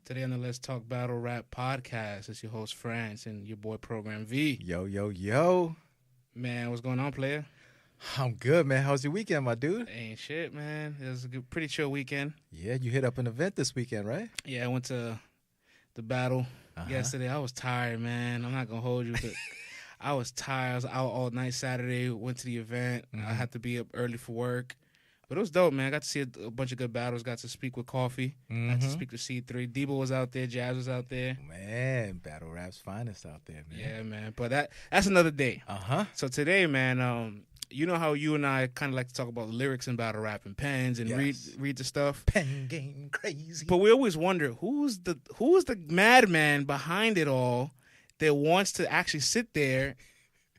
Today on the Let's Talk Battlerap podcast, it's your host, France, and your boy, Program V. Yo, yo, yo. Man, what's going on, player? I'm good, man. How's your weekend, my dude? Ain't shit, man. It was a good, pretty chill weekend. Yeah, you hit up an event this weekend, right? Yeah, I went to the battle yesterday. I was tired, man. I'm not going to hold you, but I was tired. I was out all night Saturday, went to the event. I had to be up early for work. But it was dope, man. I got to see a bunch of good battles. Got to speak with Coffee. Got to speak to C3. Debo was out there. Jazz was out there. Man, battle rap's finest out there, man. Yeah, man. But that's another day. So today, man, you know how you and I kind of like to talk about lyrics and battle rap and pens and read the stuff. Pen game crazy. But we always wonder who's the madman behind it all that wants to actually sit there,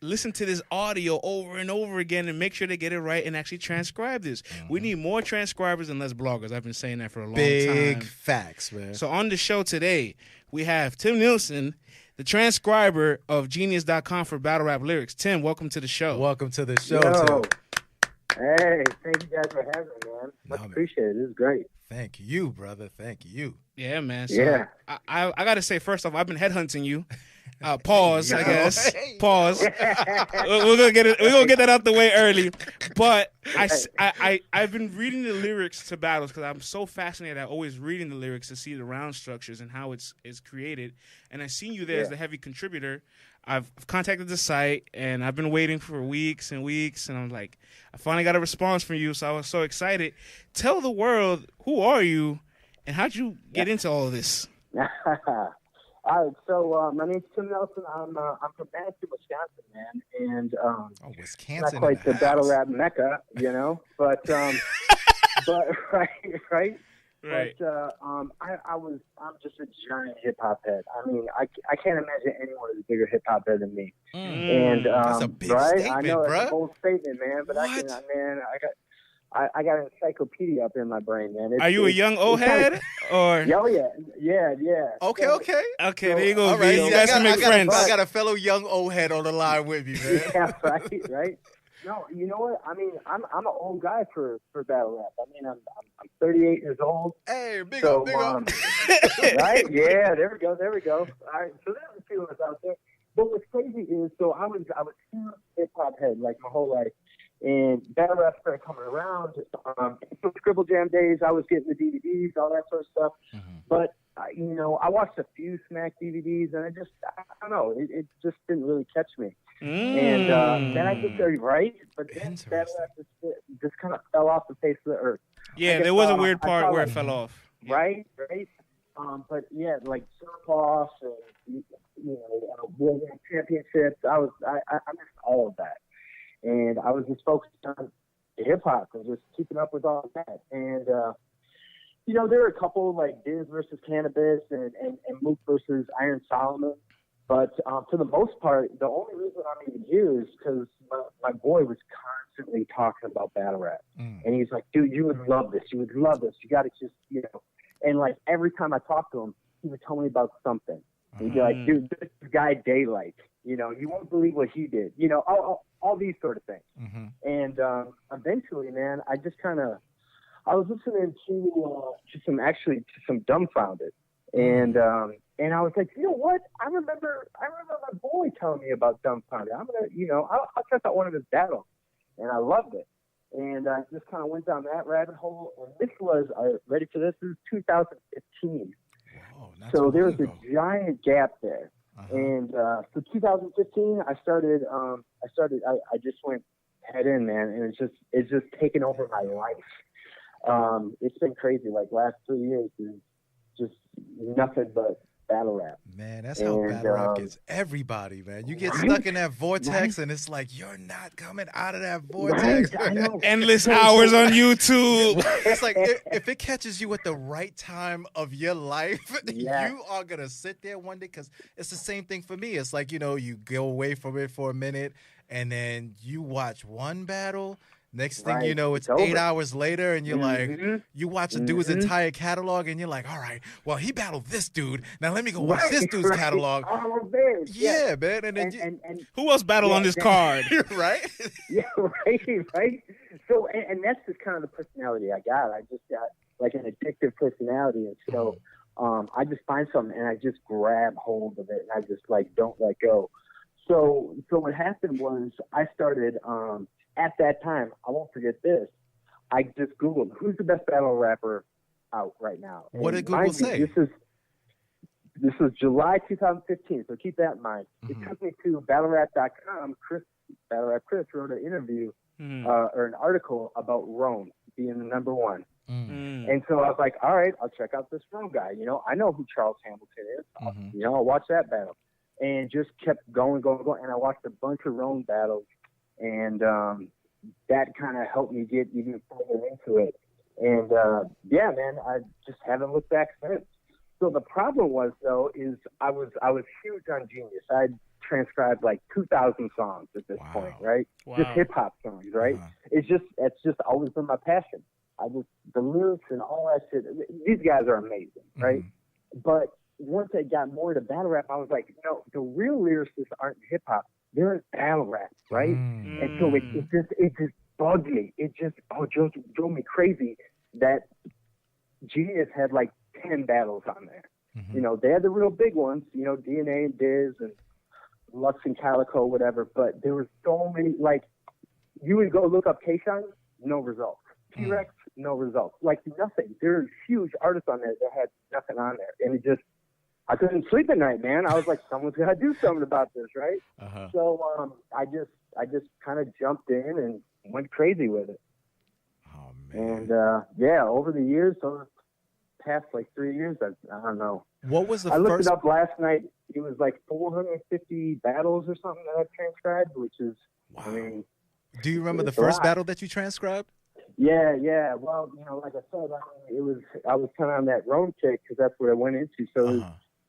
listen to this audio over and over again and make sure they get it right and actually transcribe this. We need more transcribers and less bloggers. I've been saying that for a long time. Big facts, man. So on the show today, we have Tim Nielsen, the transcriber of Genius.com for battle rap lyrics. Tim, welcome to the show. Welcome to the show, Yo. Tim. Hey, thank you guys for having me, man. Much appreciated. This is great. Thank you, brother. Thank you. Yeah, man. So Yeah. I got to say, first off, I've been headhunting you. Pause, I guess. Pause. We're gonna get it. We're gonna get that out the way early. But I've been reading the lyrics to battles because I'm so fascinated. I'm always reading the lyrics to see the round structures and how it's created. And I seen you there as the heavy contributor. I've contacted the site and I've been waiting for weeks and weeks. And I'm like, I finally got a response from you. So I was so excited. Tell the world, who are you and how'd you get into all of this? All right, so my name's Tim Nelson. I'm from Madison, Wisconsin, man, and Wisconsin, not quite the battle rap mecca, you know, but but right. But I'm just a giant hip hop head. I mean, I can't imagine anyone is a bigger hip hop head than me. And that's a big statement, I know bro. it's a bold statement, man. But I got an encyclopedia up in my brain, man. Are you a young old head? Or yeah. Okay. Okay, there you go. All right, You guys can make friends. I got a fellow young old head on the line with me, man. Yeah, right. No, you know what? I mean, I'm an old guy for battle rap. I mean, I'm 38 years old. Hey, big up. Right? Yeah, there we go. All right, so there's a few of us out there. But what's crazy is, so I was a hip hop head like my whole life. And battle rap started coming around. From Scribble Jam days, I was getting the DVDs, all that sort of stuff. But, I watched a few Smack DVDs, and I don't know, it just didn't really catch me. And then I just started but then battle rap just kind of fell off the face of the earth. Yeah, there was a weird part where it fell off. Right? But yeah, like surf-offs and, World Championships, I missed all of that. And I was just focused on hip-hop and just keeping up with all of that. And, there were a couple like Diz versus Cannabis and Mook versus Iron Solomon. But for the most part, the only reason I'm even here is because my boy was constantly talking about battle rap. And he's like, dude, you would love this. You would love this. You got to just, And like every time I talked to him, he would tell me about something. And he'd be like, dude, this guy Daylight, you won't believe what he did. All these sort of things. And eventually, man, I was listening to some Dumbfounded. And I was like, you know what? I remember my boy telling me about Dumbfounded. I'm going to, I'll check out one of his battles. And I loved it. And I just kind of went down that rabbit hole. And this was, ready for this? This is 2015. Whoa, so there was a giant gap there. And so 2015, I just went head in, man, and it's just taken over my life. It's been crazy. Like last 3 years is just nothing but battle rap. Man, that's how battle rap gets everybody, man. You get stuck in that vortex, and it's like you're not coming out of that vortex. Right, I know. Endless hours on YouTube. It's like if it catches you at the right time of your life, you are going to sit there one day, because it's the same thing for me. It's like, you go away from it for a minute, and then you watch one battle. Next thing you know, it's 8 hours later, and you're like, you watch a dude's entire catalog, and you're like, all right, well, he battled this dude. Now let me go watch this dude's catalog. Oh, man. Yeah, man. And then and who else battled on this card? Right? Yeah, right. So, and that's just kind of the personality I got. I just got like an addictive personality, and so I just find something and I just grab hold of it and I just like don't let go. So what happened was I started at that time. I won't forget this. I just Googled who's the best battle rapper out right now. What did Google say? This was July 2015. So keep that in mind. Mm-hmm. It took me to Battlerap.com. Battlerap Chris wrote an interview or an article about Rome being the number one. And so I was like, all right, I'll check out this Rome guy. You know, I know who Charles Hamilton is. You know, I'll watch that battle. And just kept going. And I watched a bunch of Rome battles. And that kind of helped me get even further into it. And, yeah, man, I just haven't looked back since. So the problem was, though, is I was huge on Genius. I'd transcribed like 2,000 songs at this point, right? Wow. Just hip-hop songs, right? It's just always been my passion. The lyrics and all that shit, these guys are amazing, right? But once I got more to battle rap, I was like, no, the real lyricists aren't hip-hop. They're in battle rap, right? And so it just bugged me. It just drove me crazy that Genius had like 10 battles on there. You know, they had the real big ones, you know, DNA and Diz and Lux and Calico, whatever, but there were so many, like, you would go look up K-Shine, no results. T-Rex, no results. Like, nothing. There are huge artists on there that had nothing on there. And it just, I couldn't sleep at night, man. I was like, someone's got to do something about this, right? So I just kind of jumped in and went crazy with it. Oh, man. And, yeah, over the years, over the past, like, 3 years, I don't know. What was the I first... looked it up last night. It was like 450 battles or something that I've transcribed, which is, wow. I mean... Do you remember the first battle that you transcribed? Yeah. Well, you know, like I said, I was kind of on that Rome kick because that's what I went into. So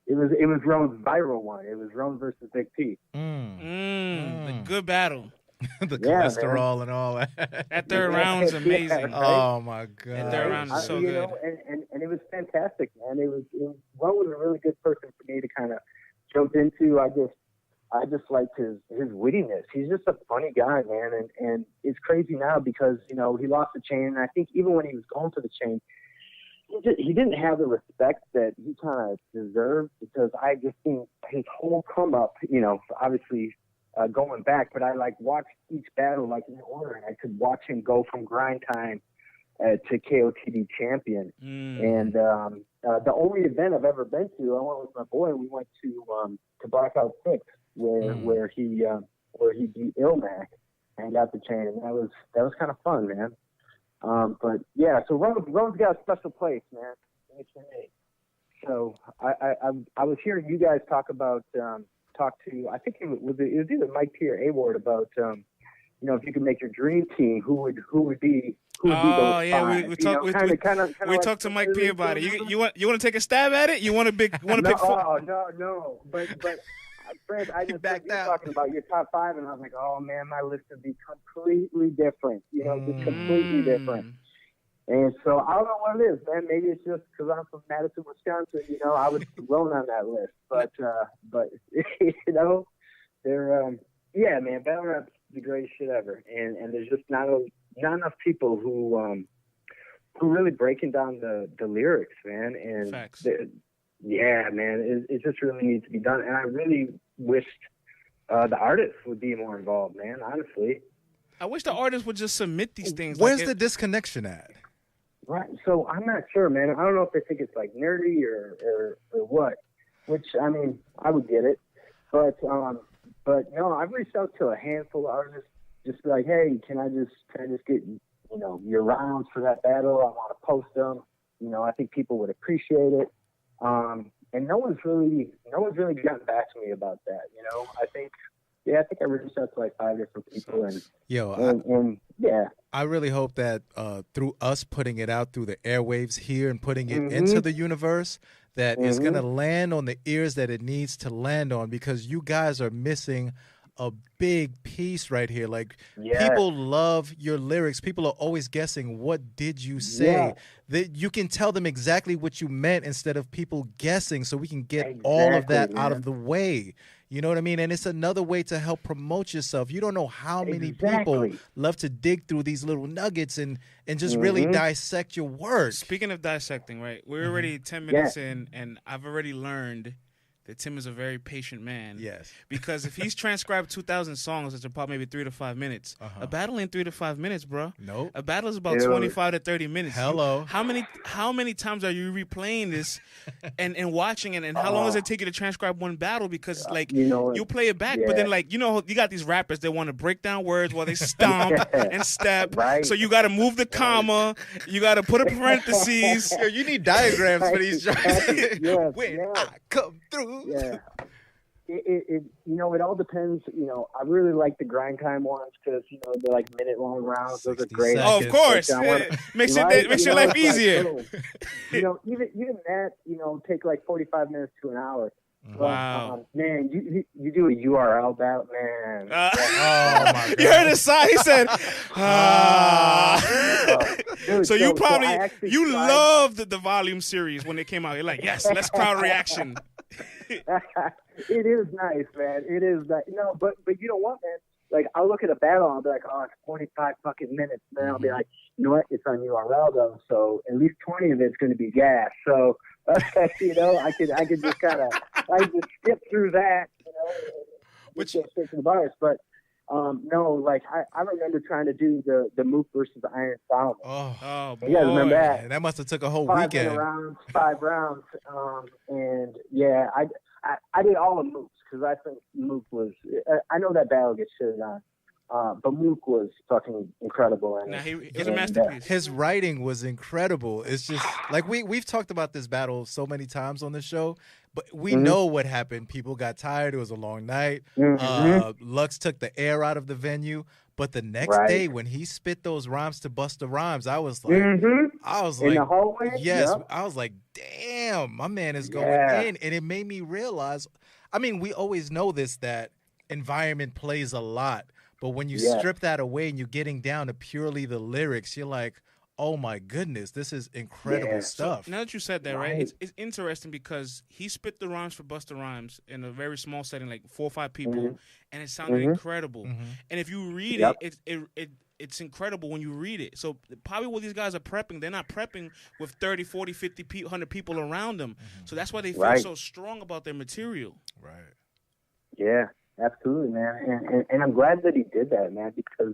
it was Rome's viral one. It was Rome versus Big P. The good battle. The cholesterol man. And all that. That third round's amazing. Yeah, right? Oh my god. That third round is so you good. Know, and it was fantastic, man. Rome was a really good person for me to kind of jump into. I just liked his wittiness. He's just a funny guy, man. And it's crazy now because, you know, he lost the chain. And I think even when he was going for the chain, he didn't have the respect that he kind of deserved because I just think his whole come up, you know, obviously going back, but I like watched each battle like in order. And I could watch him go from grind time to KOTD champion. And the only event I've ever been to, I went with my boy. We went to Blackout 6. Where he beat Ilmac and got the chain, and that was kind of fun, man. But yeah, so Rome's got a special place, man. It's for me. So I was hearing you guys talk to I think it was either Mike P or A Ward about you know, if you could make your dream team, who would be those five? We talked to Mike P about it. You want to take a stab at it? You want to pick four? No, but Fred, I just heard you talking about your top five, and I was like, oh man, my list would be completely different. You know, just completely different. And so I don't know what it is, man. Maybe it's just because I'm from Madison, Wisconsin. You know, I was thrown on that list, but you know, they're yeah, man. Battle rap's the greatest shit ever, and there's just not enough people who really breaking down the lyrics, man. And yeah, man, it just really needs to be done. And I really wished the artists would be more involved, man, honestly. I wish the artists would just submit these things. Where's the disconnection at? Right. So I'm not sure, man. I don't know if they think it's like nerdy or what, which, I mean, I would get it. But no, I've reached out to a handful of artists, just be like, hey, can I just get, you know, your rounds for that battle? I want to post them. You know, I think people would appreciate it. And no one's really gotten back to me about that. You know, I think I reached out to like 5 different people, and I really hope that through us putting it out through the airwaves here and putting it into the universe, that it's going to land on the ears that it needs to land on, because you guys are missing a big piece right here. Like, people love your lyrics. People are always guessing, what did you say? That you can tell them exactly what you meant instead of people guessing, so we can get all of that out of the way. You know what I mean? And it's another way to help promote yourself. You don't know how many people love to dig through these little nuggets and just really dissect your work. Speaking of dissecting, right? We're already 10 minutes in, and I've already learned that Tim is a very patient man. Yes. Because if he's transcribed 2,000 songs, which are probably maybe 3 to 5 minutes, a battle ain't 3 to 5 minutes, bro. Nope. A battle is about 25 to 30 minutes. Hello. How many times are you replaying this and watching it, and how long does it take you to transcribe one battle? Because, like, you play it back, but then, like, you got these rappers that want to break down words while they stomp and step. Right. So you got to move the comma. You got to put a parentheses. Yo, you need diagrams for these jokes. When I come through. Yeah. It it all depends. I really like the grind time ones because they're like minute-long rounds. Those are great. Oh, of course. Makes your life easier. Even that take like 45 minutes to an hour. Wow. Man, you do a URL battle, man. Oh my God. You heard his side. He said, Dude, so you probably tried... loved the volume series when it came out. You're like, yes, let's crowd reaction. It is nice, man. It is nice. No, but you know what, man? Like, I'll look at a battle and I'll be like, oh, it's 45 fucking minutes. And then I'll be like, you know what? It's on URL though, so at least 20 of it's going to be gas. So I could just kind of skip through that, which is the bars. But no, like I remember trying to do the Mook versus Iron Solomon. Oh, boy. You guys remember that? That must have took a whole weekend. 5 rounds. And yeah, I did all of Mook's because I think Mook was. I know that battle gets shit on, but Mook was fucking incredible. And he's a masterpiece. His writing was incredible. It's just like we've talked about this battle so many times on the show, but we know what happened. People got tired. It was a long night. Lux took the air out of the venue. But the next day, when he spit those rhymes to Busta Rhymes, I was like, in the hallway. Yes, yep. I was like, damn, my man is going in, and it made me realize. I mean, we always know this, that environment plays a lot, but when you strip that away and you're getting down to purely the lyrics, you're like, oh my goodness, this is incredible stuff. So now that you said that, right? It's interesting because he spit the rhymes for Busta Rhymes in a very small setting, like 4 or 5 people, and it sounded incredible. And if you read it, it's incredible when you read it. So probably when these guys are prepping, they're not prepping with 30, 40, 50, 100 people around them. So that's why they feel so strong about their material. Right. Yeah, absolutely, man. And I'm glad that he did that, man, because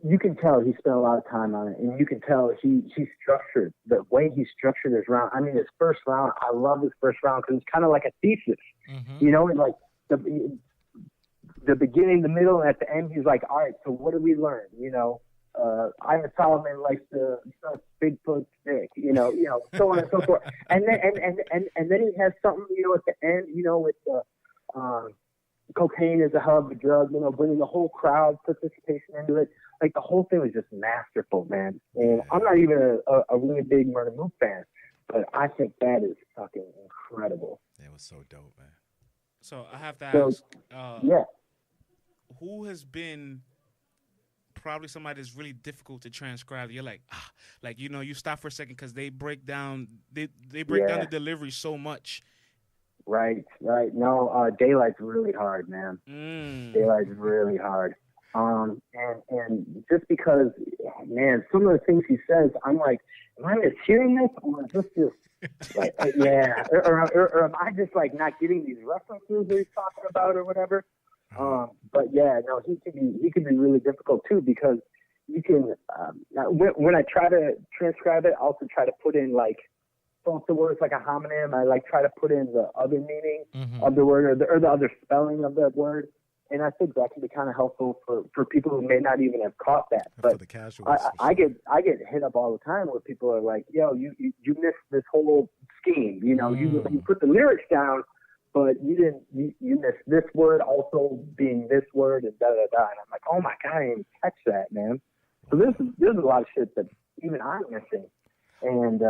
you can tell he spent a lot of time on it, and you can tell he structured the way he structured his round. I mean, his first round, I love his first round because it's kind of like a thesis, and like the beginning, the middle, and at the end, he's like, all right, so what did we learn? Iron Solomon likes to suck Bigfoot's dick, so on and so forth. And then he has something, at the end, with the cocaine is a hell of a drug, bringing the whole crowd participation into it. Like, the whole thing was just masterful, man. And I'm not even a really big Murder Mook fan, but I think that is fucking incredible. It was so dope, man. So I have to ask, who has been probably somebody that's really difficult to transcribe? You're like, you stop for a second because they break down down the delivery so much. Right. No, Daylight's really hard, man. Daylight's really hard. And just because, man, some of the things he says, I'm like, am I mishearing this, or is this just like, or am I just like not getting these references that he's talking about or whatever? But yeah, no, he can be really difficult too, because you can when I try to transcribe it, I also try to put in like both the words like a homonym. I like try to put in the other meaning of the word or the other spelling of that word. And I think that can be kind of helpful for people who may not even have caught that. But the casuals, I get hit up all the time where people are like, "Yo, you missed this whole scheme. You put the lyrics down, but you missed this word also being this word and da da da." And I'm like, "Oh my god, I didn't catch that, man." So there's a lot of shit that even I'm missing, and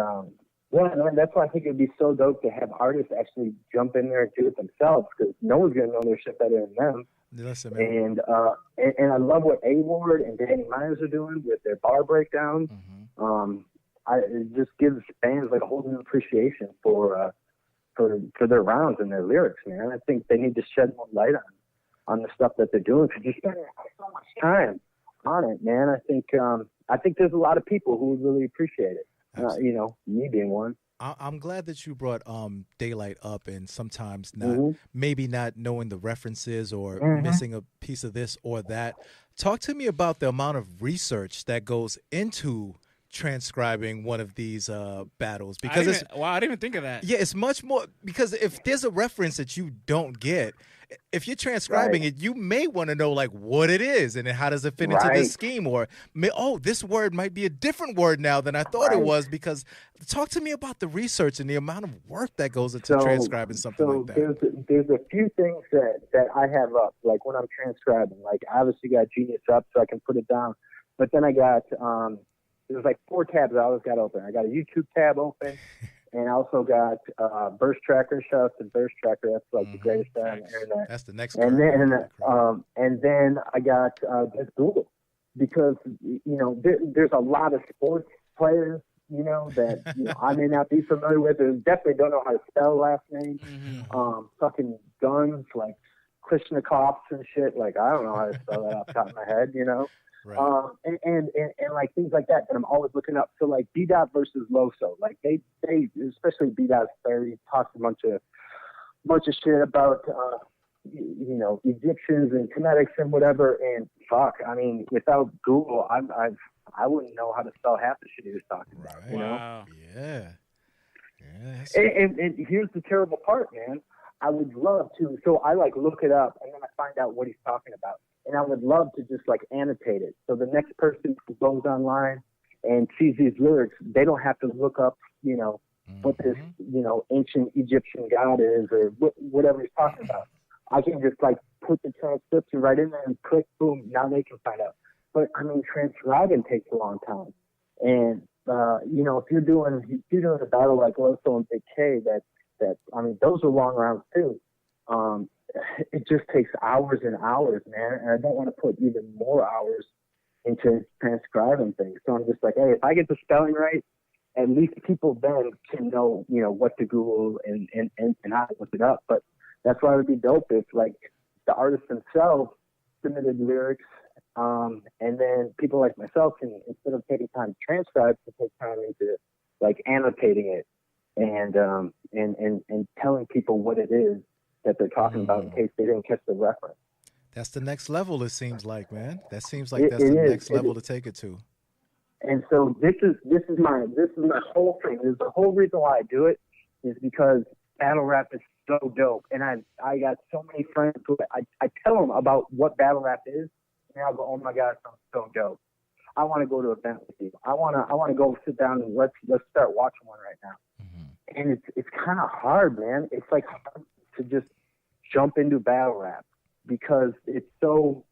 Yeah, and that's why I think it'd be so dope to have artists actually jump in there and do it themselves, because no one's gonna know their shit better than them. Listen, man. And I love what A-Ward and Danny Myers are doing with their bar breakdowns. It just gives fans like a whole new appreciation for their rounds and their lyrics, man. I think they need to shed more light on the stuff that they're doing, because you're spending so much time on it, man. I think there's a lot of people who would really appreciate it. You know, me being one. I'm glad that you brought Daylight up, and sometimes not maybe not knowing the references or missing a piece of this or that. Talk to me about the amount of research that goes into transcribing one of these battles, because I didn't even think of that. Yeah, it's much more, because if there's a reference that you don't get, if you're transcribing it, you may want to know like what it is and then how does it fit into this scheme, or this word might be a different word now than I thought it was. Because talk to me about the research and the amount of work that goes into transcribing something like that. There's a few things that I have up, like when I'm transcribing. Like I obviously got Genius up so I can put it down, but then I got there's like 4 tabs I always got open. I got a YouTube tab open. And I also got Verse Tracker. Shout out to Verse Tracker. That's like the greatest thing on the internet. That's the next. And then I got just Google, because you know there's a lot of sports players, you know, that I may not be familiar with. And definitely don't know how to spell last name. Fucking guns like Klishnikovs and shit. Like I don't know how to spell that off the top of my head, you know. Right. And like things like that I'm always looking up. So like B-Dot versus Loso, like they especially B-Dot's there, he talks a bunch of shit about you know, Egyptians and kinetics and whatever. And fuck, I mean, without Google, I wouldn't know how to spell half the shit he was talking about. Right. You know? Wow. Yeah. And here's the terrible part, man. I would love to. So I like look it up and then I find out what he's talking about. And I would love to just like annotate it. So the next person who goes online and sees these lyrics, they don't have to look up, you know, what this, you know, ancient Egyptian god is or whatever he's talking about. I can just like put the transcription right in there and click, boom, now they can find out. But I mean, transcribing takes a long time. And, you know, if you're doing a battle like Loso and Big K, that I mean, those are long rounds too. It just takes hours and hours, man. And I don't want to put even more hours into transcribing things. So I'm just like, hey, if I get the spelling right, at least people then can know, you know, what to Google and how to look it up. But that's why it would be dope if like the artists themselves submitted lyrics, and then people like myself can, instead of taking time to transcribe, to take time into like annotating it and telling people what it is that they're talking about in case they didn't catch the reference. That's the next level, it seems like, man. That seems like that's the next level to take it to. And so this is my whole thing. This is the whole reason why I do it, is because battle rap is so dope. And I got so many friends who I tell them about what battle rap is, and I'll go, oh my God, sounds so dope. I want to go to an event with you. I want to go sit down and let's start watching one right now. And it's kind of hard, man. It's like hard to just jump into battle rap because it's so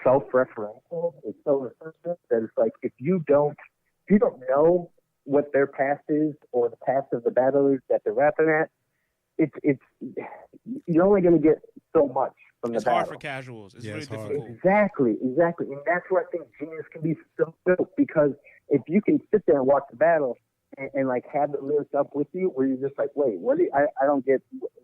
self-referential. It's so reflective that it's like if you don't know what their past is or the past of the battlers that they're rapping at, it's you're only going to get so much from the battle. It's hard for casuals. It's really difficult. Exactly. And that's where I think Genius can be so dope, because if you can sit there and watch the battle and like have the lyrics up with you, where you're just like, wait, I don't get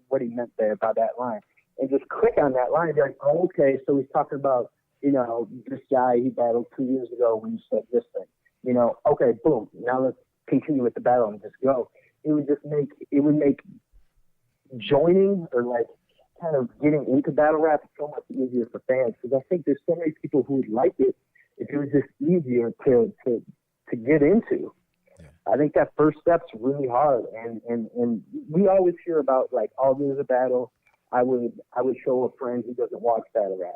what he meant there about that line, and just click on that line and be like, oh, okay, so he's talking about, you know, this guy he battled 2 years ago when you said this thing, you know, okay, boom, now let's continue with the battle and just go. It would make joining or like kind of getting into battle rap so much easier for fans, because I think there's so many people who would like it if it was just easier to get into. I think that first step's really hard, and we always hear about like, oh, there's a battle. I would show a friend who doesn't watch battle rap.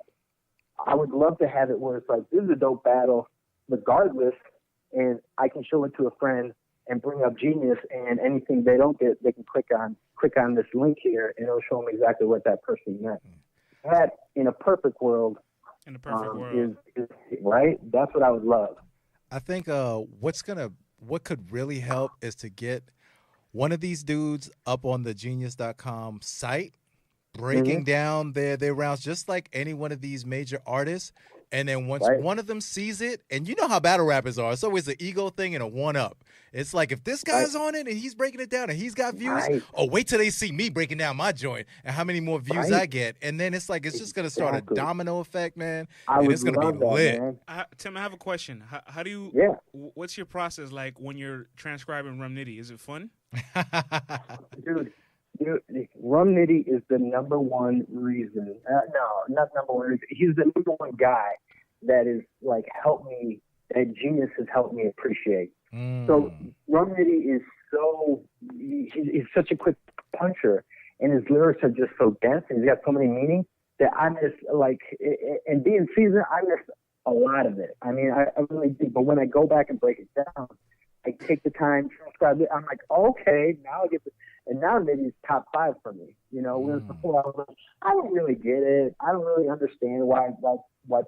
I would love to have it where it's like, this is a dope battle, regardless, and I can show it to a friend and bring up Genius, and anything they don't get, they can click on this link here, and it'll show them exactly what that person meant. That in a perfect world, is right. That's what I would love. I think what's gonna what could really help is to get one of these dudes up on the genius.com site, breaking down their rounds, just like any one of these major artists. And then once one of them sees it, and you know how battle rappers are, it's always an ego thing and a one-up. It's like, if this guy's on it and he's breaking it down and he's got views, oh, wait till they see me breaking down my joint and how many more views I get. And then it's like, it's just going to start a domino effect, man. And it's going to be lit. Tim, I have a question. How do you, what's your process like when you're transcribing Rum Nitty? Is it fun? Dude, Rum Nitty is the number one reason. No, not number one reason. He's the number one guy that is like that Genius has helped me appreciate. So Rum Nitty is he's such a quick puncher, and his lyrics are just so dense, and he's got so many meanings that I miss, like, and being seasoned, I miss a lot of it. I mean, I really do. But when I go back and break it down, I take the time, transcribe it. I'm like, okay, now I get to. And now Nitty's top 5 for me. You know, whereas before I was like, I don't really get it. I don't really understand why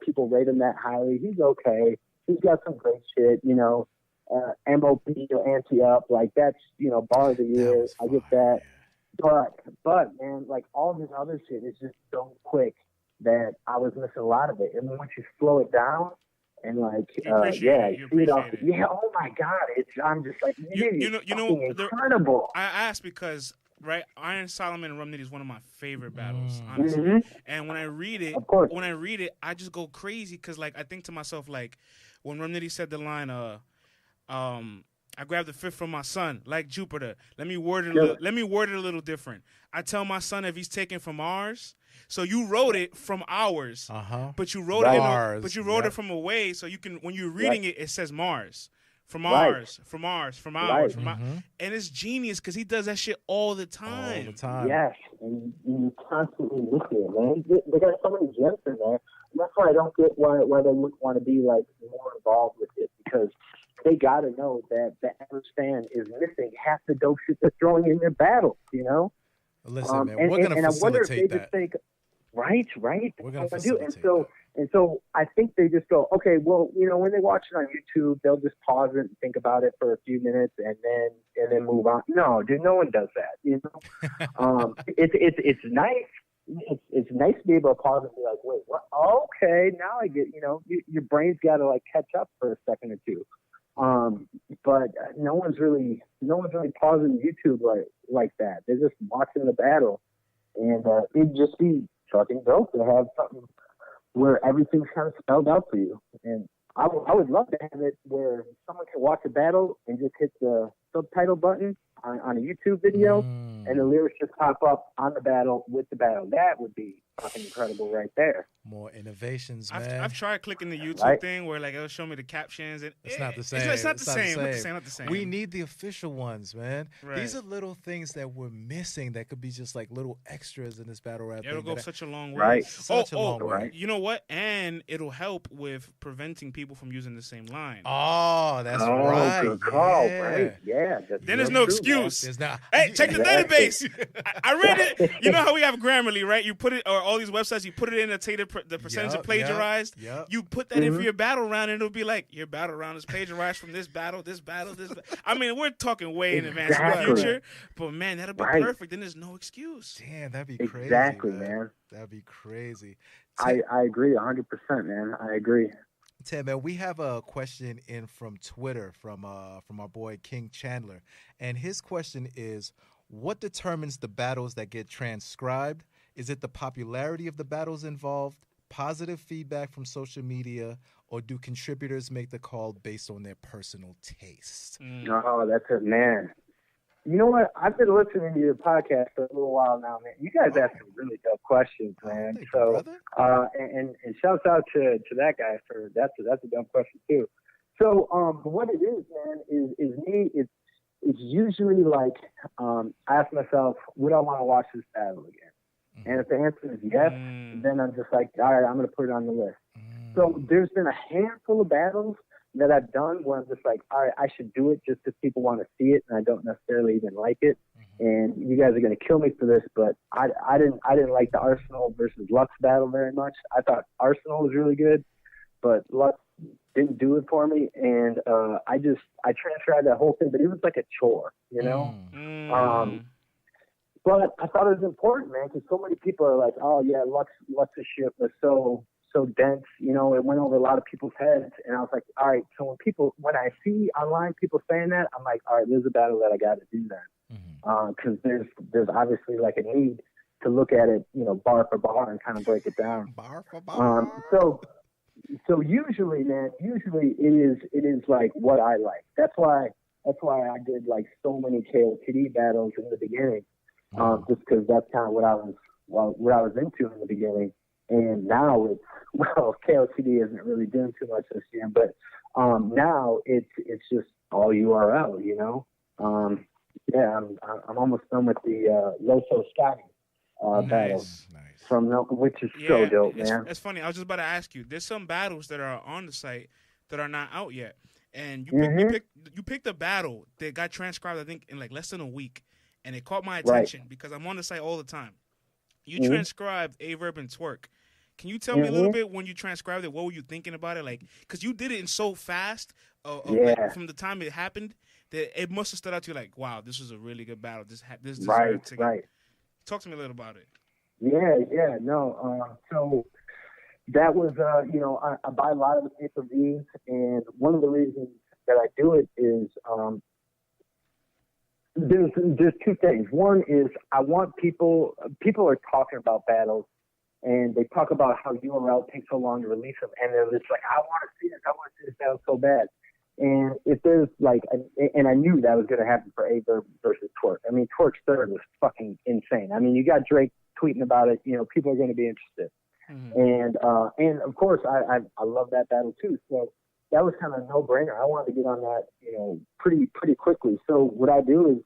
people rate him that highly. He's okay. He's got some great shit. You know, MOP or Ante Up, like that's, you know, bar of the year. I get that. But man, like all this other shit is just so quick that I was missing a lot of it. And once you slow it down. And like, oh my God! I'm just like, you know, incredible. I asked because Iron Solomon and Rum Nitty is one of my favorite battles, honestly. And when I read it, I just go crazy because like I think to myself like, when Rum Nitty said the line, I grabbed the fifth from my son, like Jupiter. Let me word it a little different. I tell my son if he's taken from ours. So you wrote it from ours, but you wrote it from away. So you can, when you're reading it, it says Mars, from ours, from ours, from ours, from ours. And it's genius because he does that shit all the time. All the time. Yes, and you constantly look at it, man. They got so many gems in there. And that's why I don't get why they wouldn't want to be like more involved with it, because they got to know that the average fan is missing half the dope shit they're throwing in their battles. You know. Listen, man, we're going to facilitate that. Right. We're going to facilitate that. And so I think they just go, okay, well, you know, when they watch it on YouTube, they'll just pause it and think about it for a few minutes and then move on. No, dude, no one does that. You know, it's nice. It's nice to be able to pause and be like, wait, what? Okay, now I get. You know, your brain's got to like catch up for a second or two. But no one's really pausing YouTube like that. They're just watching the battle, and it'd just be fucking dope to have something where everything's kind of spelled out for you. And I would love to have it where someone can watch a battle and just hit the subtitle button on a YouTube video, and the lyrics just pop up on the battle with the battle. That would be fucking incredible right there. More innovations, man. I've tried clicking the YouTube thing where like it'll show me the captions, and it's not the same. It's not the same. We need the official ones, man. Right. These are little things that we're missing that could be just like little extras in this battle rap. It'll go such a long way. Right. Such a long way. You know what? And it'll help with preventing people from using the same line. Oh, that's right. Good call, right? Yeah. Then there's no excuse. There's not. Hey, check the database. I read it. You know how we have Grammarly, right? You put it, or all these websites, you put it in the percentage of plagiarized. You put that in for your battle round, and it'll be like, your battle round is plagiarized from this battle, this battle, this battle. I mean, we're talking way in advance of the future, but man, that'll be perfect. Then there's no excuse. Damn, that'd be crazy. Exactly, man. That'd be crazy. I agree 100%, man. I agree. Ted, man, we have a question in from Twitter from our boy King Chandler, and his question is, what determines the battles that get transcribed? Is it the popularity of the battles involved, positive feedback from social media, or do contributors make the call based on their personal taste? Oh, that's it, man. You know what? I've been listening to your podcast for a little while now, man. You guys ask some really dope questions, man. And shouts out to that guy for that's a dumb question too. So, what it is, man, is me. It's usually like I ask myself, would I want to watch this battle again? And if the answer is yes, then I'm just like, all right, I'm going to put it on the list. So there's been a handful of battles that I've done where I'm just like, all right, I should do it just because people want to see it, and I don't necessarily even like it. And you guys are going to kill me for this, but I didn't like the Arsenal versus Lux battle very much. I thought Arsenal was really good, but Lux didn't do it for me, and I transcribed that whole thing, but it was like a chore, you know. But I thought it was important, man, because so many people are like, oh yeah, Lux's shit was so dense, you know, it went over a lot of people's heads, and I was like, all right, so when I see online people saying that, I'm like, all right, there's a battle that I got to do then, because there's obviously like a need to look at it, you know, bar for bar and kind of break it down. Bar for bar. So usually, man, it is like what I like. That's why I did like so many KOTD battles in the beginning, just because that's kind of what I was into in the beginning. And now KOTD isn't really doing too much this year, but now it's just all URL, you know. I'm almost done with the Loso Scotty battle from which is so dope, man. It's funny. I was just about to ask you. There's some battles that are on the site that are not out yet, and you picked a battle that got transcribed, I think, in like less than a week, and it caught my attention because I'm on the site all the time. You transcribed A-Verb and Twerk. Can you tell me a little bit when you transcribed it? What were you thinking about it? Like, because you did it in so fast, like, from the time it happened, that it must have stood out to you like, wow, this was a really good battle. This deserved to get. Talk to me a little about it. So that was, you know, I buy a lot of the pay-per-views, and one of the reasons that I do it is there's two things. One is I want people are talking about battles, and they talk about how URL takes so long to release them, and they're just like, I want to see this battle so bad. And if there's like, and I knew that was going to happen for A-Verb versus Twerk. I mean, Twerk's third was fucking insane. I mean, you got Drake tweeting about it. You know, people are going to be interested. And of course, I love that battle too. So that was kind of a no-brainer. I wanted to get on that, you know, pretty quickly. So what I do is,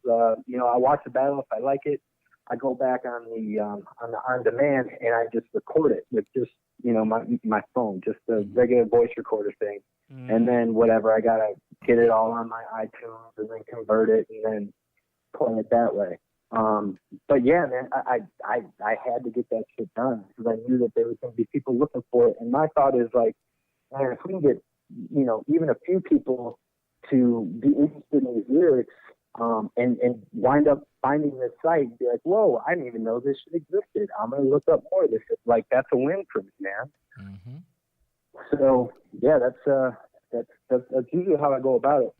you know, I watch the battle. If I like it, I go back on the on-demand and I just record it with just, you know, my phone, just the regular voice recorder thing. And then whatever, I got to get it all on my iTunes and then convert it and then play it that way. But yeah, man, I had to get that shit done because I knew that there was going to be people looking for it. And my thought is like, man, if we can get, you know, even a few people to be interested in these lyrics, and wind up finding this site and be like, whoa, I didn't even know this shit existed. I'm going to look up more of this. Like, that's a win for me, man. So yeah, that's usually how I go about it.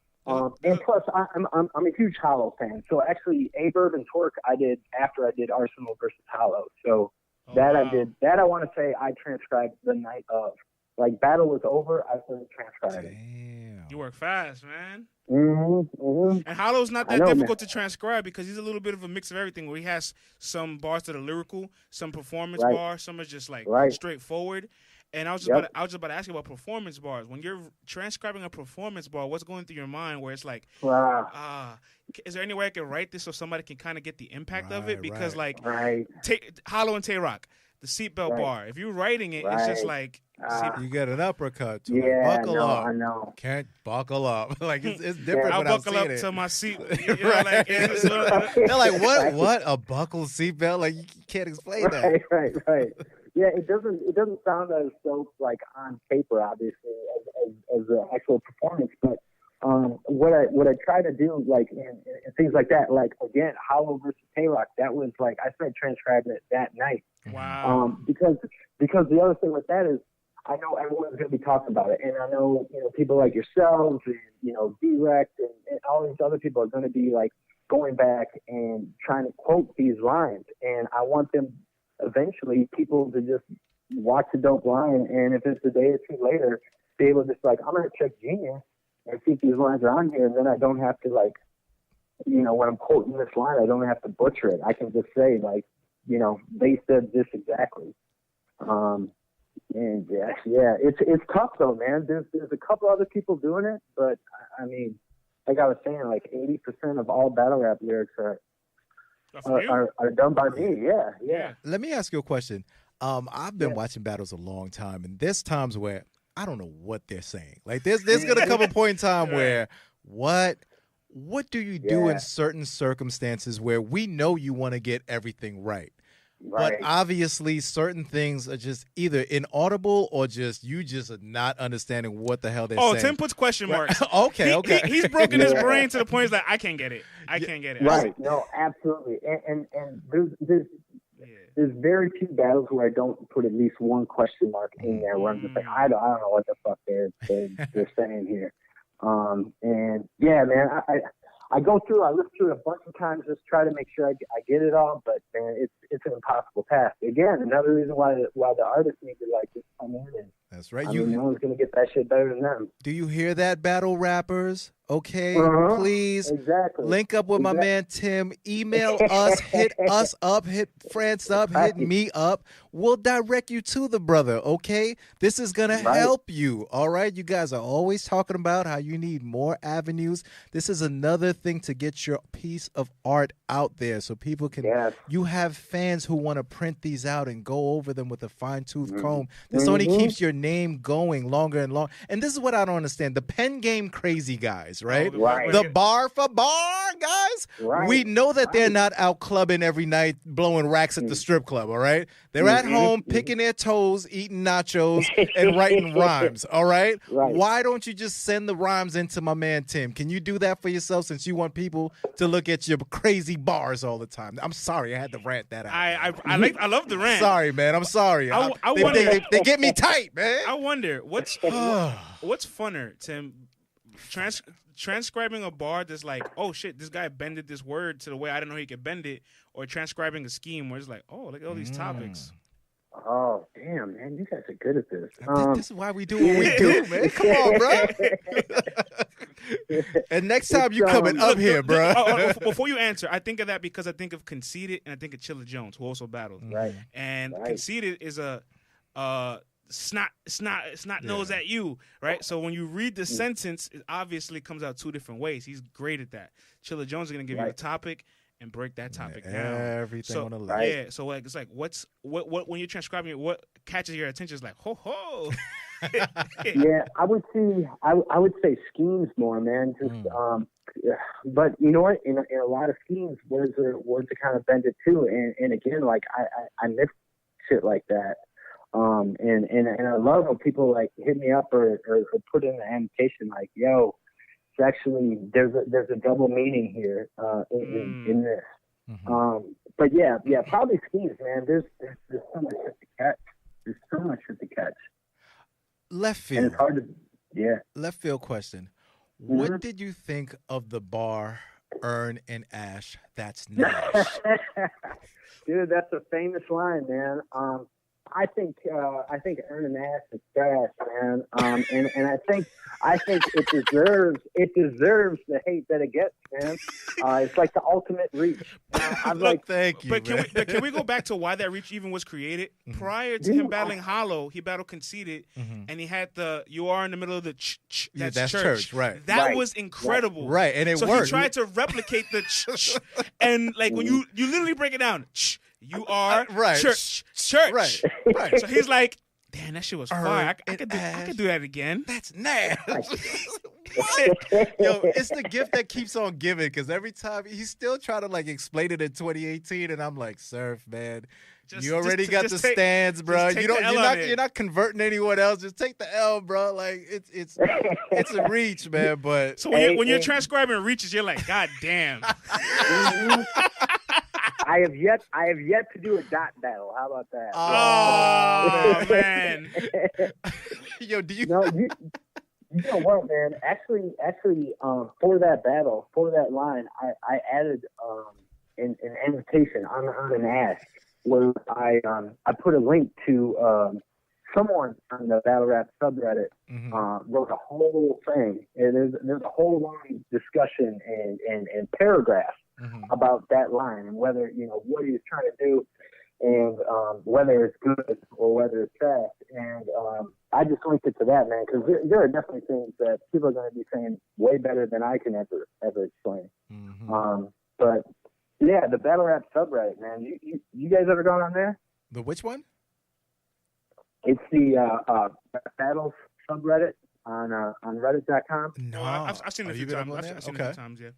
And plus, I'm a huge Hollow fan. So actually, A-Verb and Twerk I did after I did Arsenal versus Hollow. So I did that. I want to say I transcribed the night of. Like, battle was over, I started transcribing. Damn. You work fast, man. And Hollow's not that difficult to transcribe because he's a little bit of a mix of everything. Where he has some bars that are lyrical, some performance bars, some are just like straightforward. And I was just about to ask you about performance bars. When you're transcribing a performance bar, what's going through your mind? Where it's like, is there any way I can write this so somebody can kind of get the impact of it? Because Hollow and Tay-Rock, the seatbelt bar. If you're writing it, it's just like. You get an uppercut. Buckle up. I know. Can't buckle up. Like it's different. I'll when buckle up it. to my seat. You know, like, they're like, what? A buckle seatbelt? Like, you can't explain that. Right. Yeah, it doesn't sound as dope like on paper, obviously, as the actual performance. But what I try to do, like in things like that, like again, Hollow versus Tay-Rock, that was like I started transcribing it that night. Wow. Because the other thing with that is, I know everyone's going to be talking about it, and I know, you know, people like yourselves and, you know, Direct and all these other people are going to be like going back and trying to quote these lines, and I want them eventually people to just watch a dope line, and if it's a day or two later, be able to just like, I'm going to check Genius and see if these lines are on here, and then I don't have to like, you know, when I'm quoting this line, I don't have to butcher it. I can just say like, you know, they said this exactly. And yeah, it's tough though, man. There's a couple other people doing it, but I mean, like I was saying, like 80% of all battle rap lyrics are done by me. Yeah. Let me ask you a question. I've been watching battles a long time, and there's times where I don't know what they're saying. Like there's gonna come a point in time where what do you do in certain circumstances where we know you want to get everything right? But obviously, certain things are just either inaudible or you just are not understanding what the hell they're saying. Oh, Tim puts question marks. Okay. He's broken his brain to the point he's like, I can't get it. I can't get it. Right. No, absolutely. And there's very few battles where I don't put at least one question mark in there where I'm just like, I don't know what the fuck they're saying here. And yeah, man, I go through, I listen to it a bunch of times, just try to make sure I get it all, but man, it's an impossible task. Again, another reason why the artists need to like just come in and that's right. No one's gonna get that shit better than them. Do you hear that, battle rappers? Okay, please link up with my man Tim. Email us, hit us up, hit France up, hit me up. We'll direct you to the brother, okay? This is going to help you, all right? You guys are always talking about how you need more avenues. This is another thing to get your piece of art out there so people can you have fans who want to print these out and go over them with a fine-tooth comb. This only keeps your name going longer and longer. And this is what I don't understand. The pen game crazy guys, right? The bar for bar guys. We know that they're not out clubbing every night blowing racks at the strip club, all right? They're at home picking their toes, eating nachos, and writing rhymes, all right? Why don't you just send the rhymes into my man Tim? Can you do that for yourself since you want people to look at your crazy bars all the time? I'm sorry, I had to rant that out. I love the rant. Sorry, man. I'm sorry. They get me tight, man. I wonder what's funner, Tim? Transcribing a bar that's like, oh shit, this guy bended this word to the way I didn't know he could bend it, or transcribing a scheme where it's like, oh, look at all these topics. Oh, damn, man, you guys are good at this. This is why we do what we do, man. Come on, bro. And next time you coming up here, bro. Before you answer, I think of that because I think of Conceited and I think of Chilla Jones, who also battled. And Conceited is a snot nose at you, right? So when you read the sentence, it obviously comes out two different ways. He's great at that. Chilla Jones is gonna give you a topic and break that topic down. Everything on the list. Yeah. So like it's like what when you're transcribing it, what catches your attention is like ho. Yeah, I would say schemes more, man. Just but you know what? In a lot of schemes, words are kind of bended too. And again, like I miss shit like that. And I love when people like hit me up or put in the annotation like, yo, it's actually there's a double meaning here in this. But yeah, probably schemes, man. There's so much shit to catch. There's so much shit to catch. Left field. And it's hard to Left field question. What did you think of the bar Earn and Ash? That's Nash. Dude, that's a famous line, man. I think Earn and Ash is trash, man. And I think it deserves the hate that it gets, man. It's like the ultimate reach. I'm like, thank you. But can we go back to why that reach even was created? Prior to him battling Hollow, he battled Conceited, and he had the "you are in the middle of the ch." That's church, right? That was incredible, right? And it so worked. He tried to replicate the ch, and like when you literally break it down, ch. You are church. Right. So he's like, damn, that shit was fire. I could do that again. That's nasty. What? Yo, it's the gift that keeps on giving because every time he's still trying to like explain it in 2018, and I'm like, Surf, man. You already got the stands, bro. You're not converting anyone else. Just take the L, bro. Like it's a reach, man. But so when you're transcribing reaches, you're like, God damn. I have yet to do a dot battle. How about that? Oh man. Yo, do you? No, you know what, man? Actually, for that battle, for that line, I added an annotation on an ask where I put a link to someone on the Battlerap subreddit wrote a whole thing, and there's a whole long discussion and paragraph about that line and whether what he was trying to do and whether it's good or whether it's fast. And I just linked it to that, man, because there are definitely things that people are going to be saying way better than I can ever explain. But yeah, the Battlerap subreddit, man. You guys ever gone on there? The which one? It's the Battles subreddit on Reddit.com. No, I've seen it a few times. I've seen it a few times, yeah.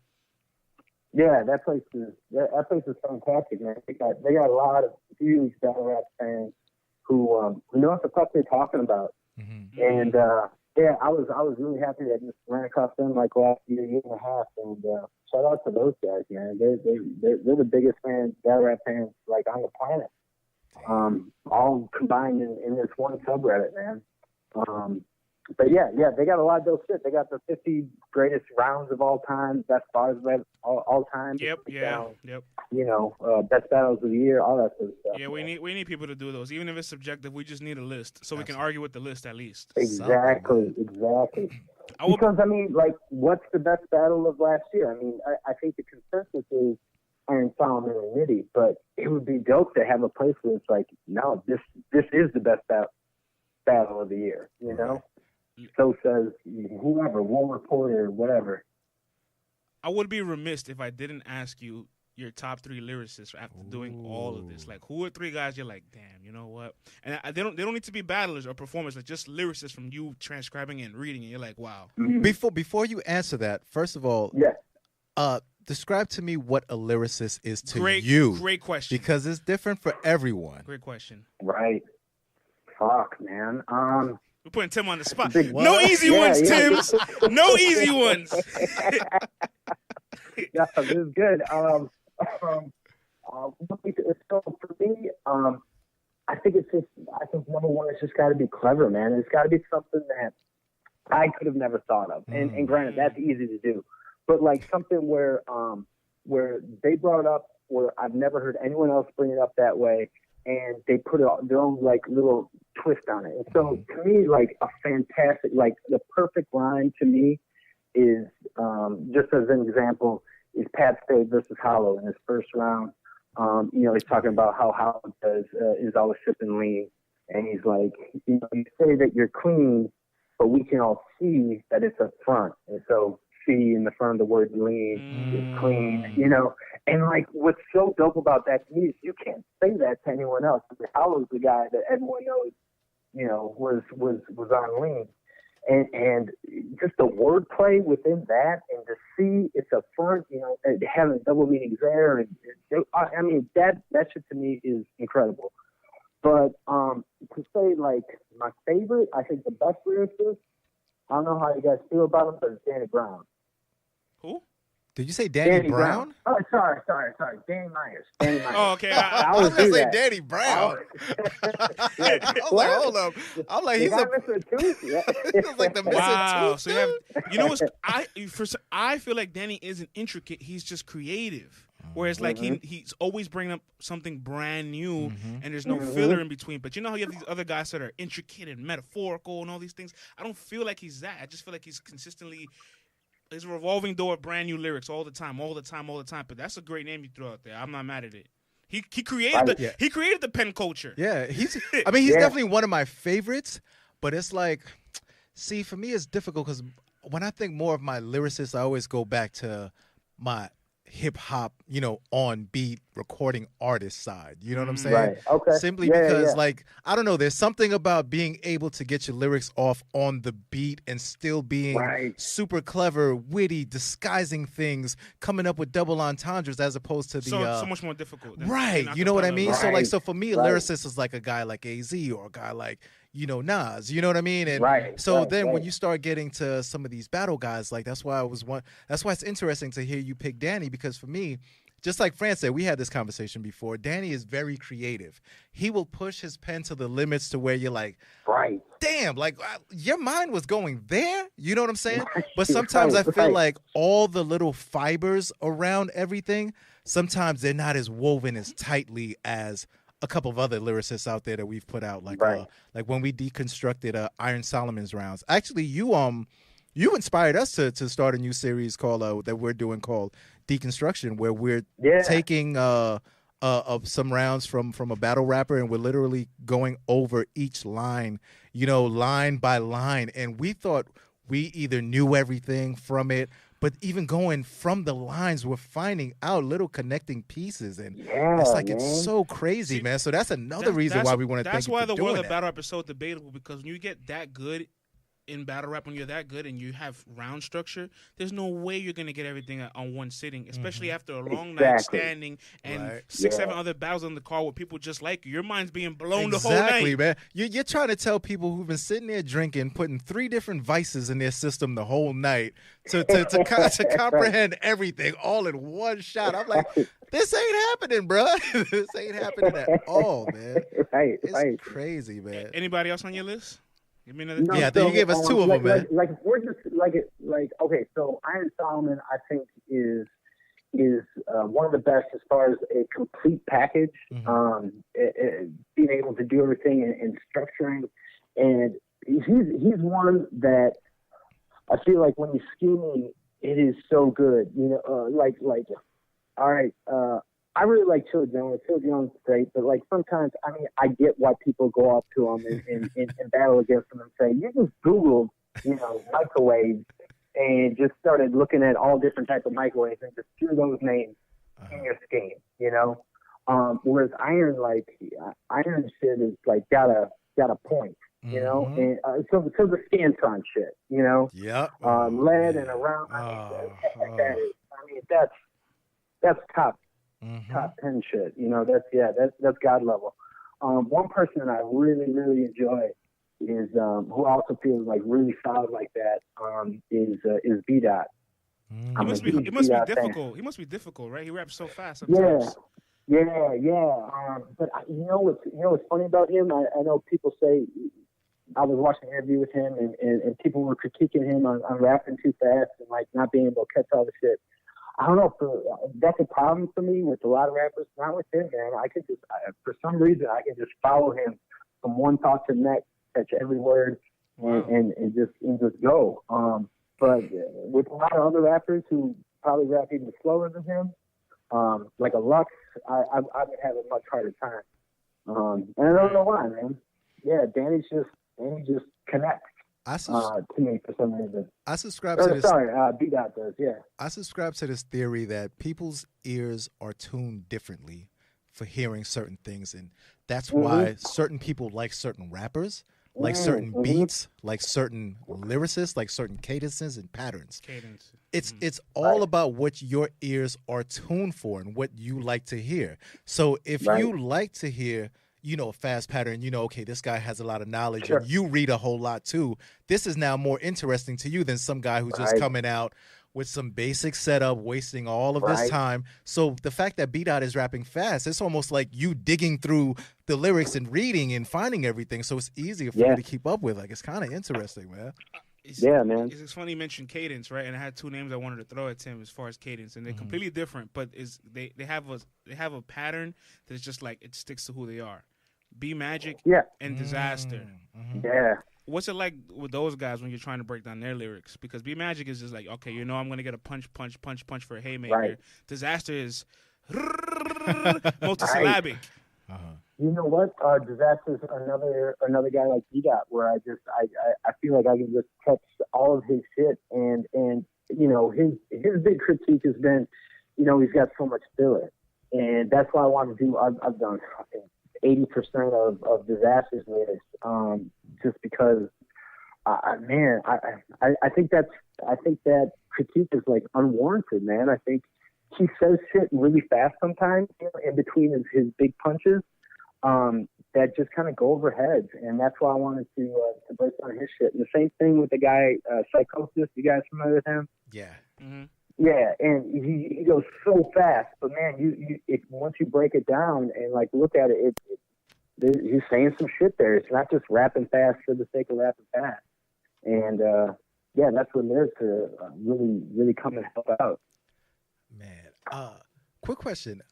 Yeah, that place is fantastic, man. They got a lot of huge Battlerap fans who know what the fuck they're talking about. Mm-hmm. And yeah, I was really happy that I just ran across them like last year and a half. And shout out to those guys, man. They're the biggest Battlerap fans like on the planet. All combined in this one subreddit, man. But yeah, they got a lot of dope shit. They got the 50 greatest rounds of all time, best bars of all time. Yep. You know, best battles of the year, all that sort of stuff. Yeah, we need people to do those, even if it's subjective. We just need a list so we can argue with the list at least. Exactly. Because I mean, like, what's the best battle of last year? I mean, I think the consensus is Iron Solomon and Nitty, but it would be dope to have a place where it's like, no, this is the best battle of the year, you know? So says whoever, War Reporter, whatever. I would be remiss if I didn't ask you your top 3 lyricists after doing all of this. Like, who are 3 guys you're like, damn, you know what? And they don't need to be battlers or performers, like just lyricists from you transcribing and reading, and you're like, wow. Mm-hmm. Before you answer that, first of all, describe to me what a lyricist is to you. Great question. Because it's different for everyone. Great question. Right. Fuck, man. We're putting Tim on the spot. No easy ones, Tims. No easy ones. Yeah, this is good. So for me, I think number one, it's just got to be clever, man. It's got to be something that I could have never thought of. And granted, that's easy to do, but like something where they brought it up where I've never heard anyone else bring it up that way. And they put their own like little twist on it. And so to me, like a fantastic, like the perfect line to me is, just as an example, is Pat Stade versus Hollow in his first round. You know, he's talking about how Hollow is always sipping lean. And he's like, you know, you say that you're clean, but we can all see that it's a front. And so C in the front of the word lean is clean, you know. And like, what's so dope about that to me is you can't say that to anyone else. Hollow's the guy that everyone knows, you know, was on lean, and just the wordplay within that, and to see it's a front, you know, and having double meanings there, and I mean that shit to me is incredible. But to say like my favorite, I think the best lyricist, I don't know how you guys feel about him, but it's Danny Brown. Who? Did you say Danny Brown? Oh, sorry. Danny Myers. Oh, okay. I was going to say Danny Brown. Yeah. I was like, hold up. I'm like, he's missing tooth. Yeah. He's like the missing Wow. tooth. So you have, you know what's, I feel like Danny isn't intricate. He's just creative. Whereas like he's always bringing up something brand new, and there's no filler in between. But you know how you have these other guys that are intricate and metaphorical and all these things? I don't feel like he's that. I just feel like he's consistently... It's a revolving door of brand new lyrics all the time. But that's a great name you threw out there. I'm not mad at it. He created he created the pen culture. Yeah, he's definitely one of my favorites. But it's like, see, for me it's difficult because when I think more of my lyricists, I always go back to my hip hop, you know, on beat recording artist side. You know what I'm saying? Right. Okay. Simply because, like, I don't know, there's something about being able to get your lyrics off on the beat and still being super clever, witty, disguising things, coming up with double entendres as opposed to the so much more difficult. Right. You know what I mean? Right. So for me, a lyricist is like a guy like AZ or a guy like, you know, Nas, you know what I mean? And when you start getting to some of these battle guys, like that's why it's interesting to hear you pick Danny, because for me, just like Fran said, we had this conversation before. Danny is very creative. He will push his pen to the limits to where you're like, damn, like your mind was going there. You know what I'm saying? But sometimes I feel like all the little fibers around everything, sometimes they're not as woven as tightly as a couple of other lyricists out there that we've put out, like when we deconstructed Iron Solomon's rounds. Actually, you inspired us to start a new series called that we're doing called Deconstruction, where we're taking some rounds from a battle rapper, and we're literally going over each line, you know, line by line. And we thought we either knew everything from it, but even going from the lines, we're finding out little connecting pieces, and it's like it's so crazy, man. So that's another reason why we want to. That's why the world of battle rap is so debatable, because when you get that good, in battle rap, when you're that good and you have round structure, there's no way you're gonna get everything on one sitting, especially after a long night standing and 6-7 other battles on the card with people just like you. Your mind's being blown the whole night. Exactly, man. You're trying to tell people who've been sitting there drinking, putting 3 different vices in their system the whole night to comprehend everything all in one shot. I'm like, this ain't happening, bro. This ain't happening at all, man. It's crazy, man. Anybody else on your list? Give me another. No, yeah, so, you gave us 2 of them, man. Like we're just okay. So Iron Solomon, I think, is one of the best as far as a complete package. Being able to do everything and structuring, and he's one that I feel like when he's scheming, it is so good. You know, all right. I really like Chill Jones. Chill Jones is great, but like sometimes, I mean, I get why people go up to him and battle against him and say, you just Googled, you know, microwaves and just started looking at all different types of microwaves and just threw those names in your scheme, you know. Whereas Iron shit is like got a point, you know, and so the Scantron shit, you know, lead and around. I mean, that's top 10 shit, you know. That's God level. One person that I really enjoy is who also feels like really solid like that is B Dot. He must be difficult. He must be difficult, right? He raps so fast sometimes. Yeah. But you know what's funny about him? I know people say, I was watching an interview with him and people were critiquing him on rapping too fast and like not being able to catch all the shit. I don't know if that's a problem for me with a lot of rappers. Not with him, man. I could just, for some reason, I can just follow him from one thought to the next, catch every word, and just go. But with a lot of other rappers who probably rap even slower than him, like a Lux, I would have a much harder time. And I don't know why, man. Yeah, Danny just connects. To me for some reason. I subscribe to this. B-Dot does, yeah. I subscribe to this theory that people's ears are tuned differently for hearing certain things, and that's why certain people like certain rappers, like certain beats, like certain lyricists, like certain cadences and patterns. It's all about what your ears are tuned for and what you like to hear. So if you like to hear, you know, a fast pattern, you know, okay, this guy has a lot of knowledge and you read a whole lot too. This is now more interesting to you than some guy who's just coming out with some basic setup, wasting all of this time. So the fact that B-Dot is rapping fast, it's almost like you digging through the lyrics and reading and finding everything. So it's easier for you to keep up with. Like, it's kind of interesting, man. Man. It's funny you mentioned cadence, right? And I had 2 names I wanted to throw at Tim as far as cadence, and they're completely different, but they have a pattern that's just like it sticks to who they are. B Magic and Disaster. Yeah. What's it like with those guys when you're trying to break down their lyrics? Because B Magic is just like, okay, you know, I'm gonna get a punch for a haymaker. Right. Disaster is multisyllabic. You know what? Disaster is another guy like B-Dot where I feel like I can just catch all of his shit and you know his big critique has been, you know, he's got so much to it, and that's why I want to do. I've done 80% of Disaster's lyrics, just because, I think that critique is like unwarranted, man. I think he says shit really fast sometimes, you know, in between his big punches, that just kind of go over heads, and that's why I wanted to break down his shit. And the same thing with the guy Psychosis. You guys familiar with him? Yeah. Mm-hmm. Yeah, and he goes so fast, but man, once you break it down and like look at it, he's saying some shit there. It's not just rapping fast for the sake of rapping fast, and that's what lyrics are really come and help out. Man, quick question.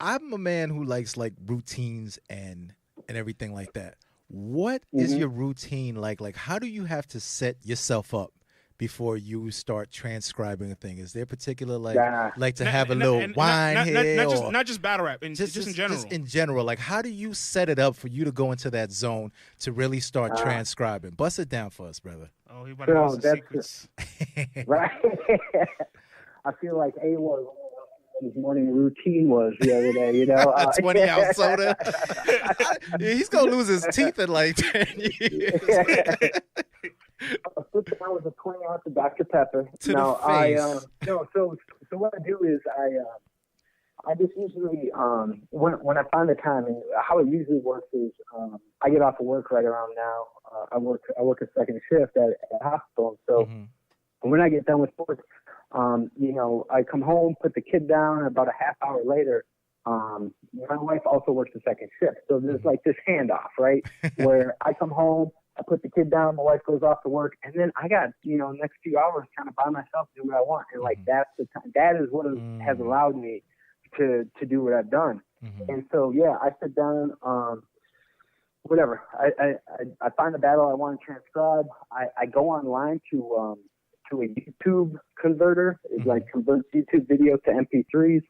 I'm a man who likes like routines and everything like that. What is your routine like? Like, how do you have to set yourself up before you start transcribing a thing? Is there particular like to have a little wine here? Not just battle rap, just in general. Just in general, like how do you set it up for you to go into that zone to really start transcribing? Bust it down for us, brother. Oh, he about to know the secrets. Right. I feel like A-Ward his morning routine was the other day, you know. 20-ounce soda. He's going to lose his teeth in like 10 years. put down with a 20 ounce of Dr. Pepper. To now, the face. So what I do is I just usually when I find the time, and how it usually works is I get off of work right around now. I work a second shift at a hospital, so when I get done with work, I come home, put the kid down, and about a half hour later, my wife also works a second shift, so there's like this handoff, right, where I come home, I put the kid down, my wife goes off to work, and then I got the next few hours kind of by myself to do what I want, and like that's the time. That is what has allowed me to do what I've done. And so I sit down, whatever. I find the battle I want to transcribe. I go online to a YouTube converter. It like converts YouTube video to MP3s.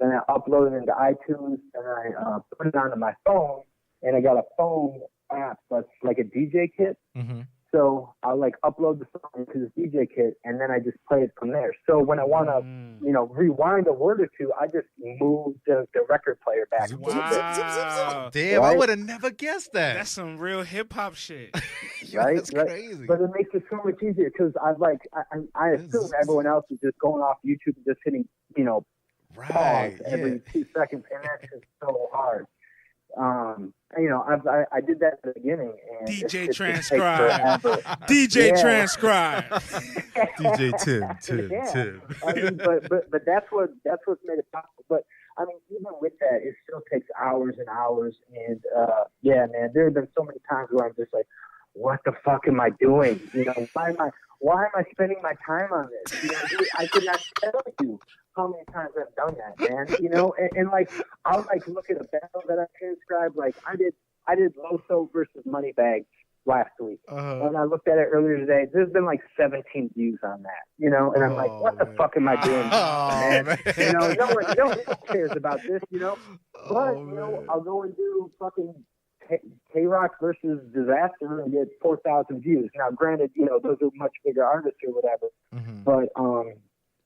Then I upload it into iTunes, and I put it onto my phone. And I got a phone app that's like a DJ kit. So I'll like upload the song to this DJ kit, and then I just play it from there. So when I want to, rewind a word or two, I just move the record player back. Wow. Damn, right? I would have never guessed that. That's some real hip hop shit. Right? That's crazy. But it makes it so much easier because I assume everyone else is just going off YouTube and just hitting, pause every 2 seconds, and that's just so hard. I did that at the beginning. And DJ Transcribe. DJ Transcribe. DJ Tim. I mean, but that's what's made it possible. But I mean, even with that, it still takes hours and hours. And man, there have been so many times where I'm just like, what the fuck am I doing? Why am I spending my time on this? I could not tell you how many times I've done that, man. And like I'll like look at a battle that I transcribed. Like I did Loso versus Moneybag last week, and I looked at it earlier today. There's been like 17 views on that, and I'm like, what the fuck am I doing, man? No one cares about this, But I'll go and do fucking K-Rock versus Disaster and get 4,000 views. Now, granted, those are much bigger artists or whatever, but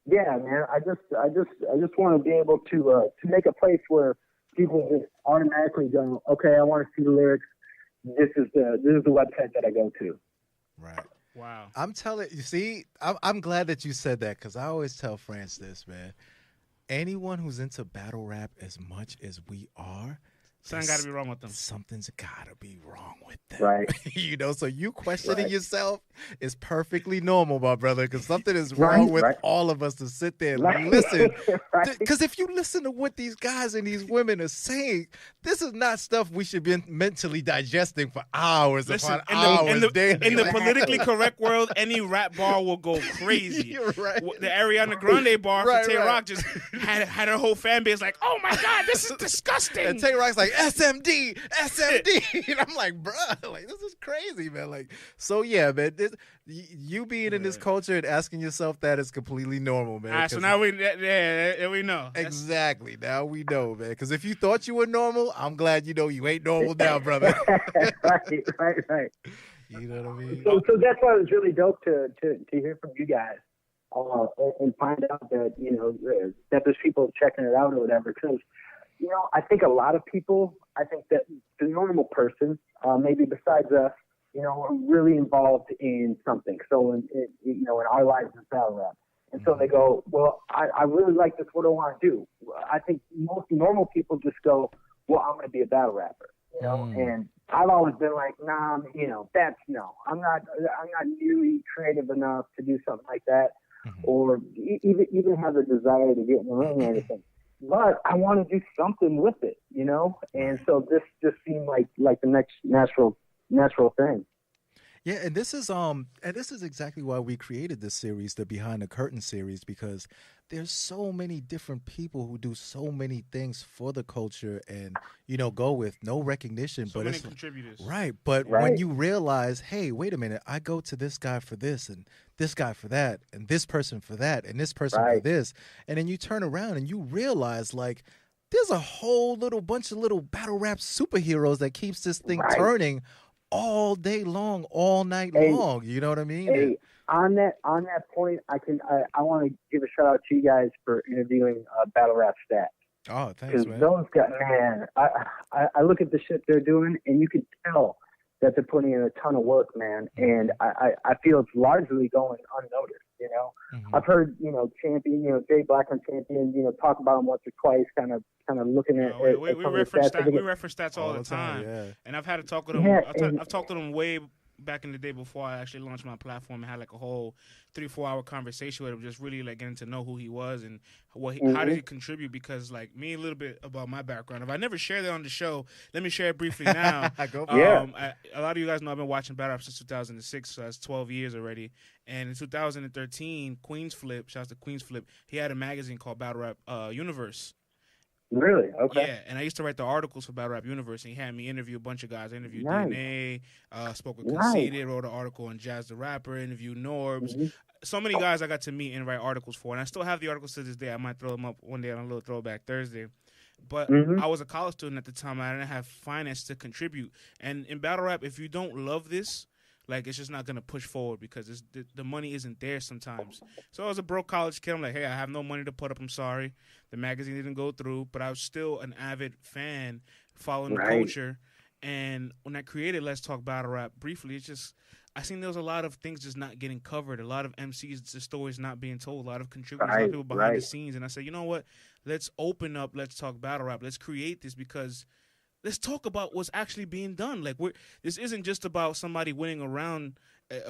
man, I just want to be able to make a place where people just automatically go, okay, I want to see the lyrics. This is the website that I go to. Right. Wow. I'm telling you, see, I'm glad that you said that because I always tell France this, man. Anyone who's into battle rap as much as we are, something got to be wrong with them. Something's got to be wrong with them. Right. So you questioning yourself is perfectly normal, my brother, because something is wrong with all of us to sit there and listen. Because if you listen to what these guys and these women are saying, this is not stuff we should be mentally digesting for hours upon hours. In the politically correct world, any rap bar will go crazy. You're right. The Ariana Grande bar for Tay-Rock just had her whole fan base like, oh my God, this is disgusting. And Tay-Rock's like, SMD. And I'm like, bruh, like, this is crazy, man. Like, so yeah, man, you being in this culture and asking yourself that is completely normal, man. All right, so now we know. Exactly. Now we know, man. Because if you thought you were normal, I'm glad you know you ain't normal now, brother. Right. You know what I mean? So that's why it was really dope to hear from you guys and find out that, that there's people checking it out or whatever. Because, I think a lot of people, I think that the normal person, maybe besides us, are really involved in something. So in our lives is battle rap. And so they go, well, I really like this. What do I want to do? I think most normal people just go, well, I'm going to be a battle rapper, and I've always been like, nah, I'm not nearly creative enough to do something like that, or even have a desire to get in the ring or anything. But I want to do something with it, and so this just seemed like the next natural thing. Yeah, and this is exactly why we created this series, the Behind the Curtain series, because there's so many different people who do so many things for the culture and, go with no recognition. So many contributors. Right. But when you realize, hey, wait a minute, I go to this guy for this and this guy for that and this person for that and this person for this. And then you turn around and you realize, like, there's a whole little bunch of little battle rap superheroes that keeps this thing turning all day long, all night long. You know what I mean? Hey, on that point, I want to give a shout out to you guys for interviewing Battle Rap Stats. Oh, thanks, man. Those guys, man, I look at the shit they're doing, and you can tell that they're putting in a ton of work, man. And I feel it's largely going unnoticed, you know. I've heard, you know, Champion, you know, Jay Black on Champion, you know, talk about him once or twice, kind of looking at. We reference stats all the time. Yeah. And I've had to talk with him. Yeah, I've talked to him way back in the day before I actually launched my platform and had like a whole 3-4 hour conversation with him, just really like getting to know who he was and how did he contribute, because like me, a little bit about my background. If I never shared that on the show, let me share it briefly now. A lot of you guys know I've been watching Battlerap since 2006, so that's 12 years already. And in 2013, Queens Flip, shouts to Queens Flip, he had a magazine called Battlerap Universe. Really? Okay. Yeah, and I used to write the articles for Battlerap Universe, and he had me interview a bunch of guys. I interviewed DNA, spoke with Conceited, wrote an article on Jazz the Rapper, interviewed Norbs. So many guys I got to meet and write articles for, and I still have the articles to this day. I might throw them up one day on a little throwback Thursday. But I was a college student at the time. I didn't have finance to contribute. And in Battlerap, if you don't love this, like, it's just not going to push forward because the money isn't there sometimes. So I was a broke college kid. I'm like, hey, I have no money to put up. I'm sorry. The magazine didn't go through, but I was still an avid fan following the culture. And when I created Let's Talk Battlerap briefly, it's just, I seen there was a lot of things just not getting covered, a lot of MCs, the stories not being told, a lot of contributors, a lot of people behind the scenes. And I said, you know what? Let's open up Let's Talk Battlerap. Let's create this because let's talk about what's actually being done. Like, this isn't just about somebody winning a round,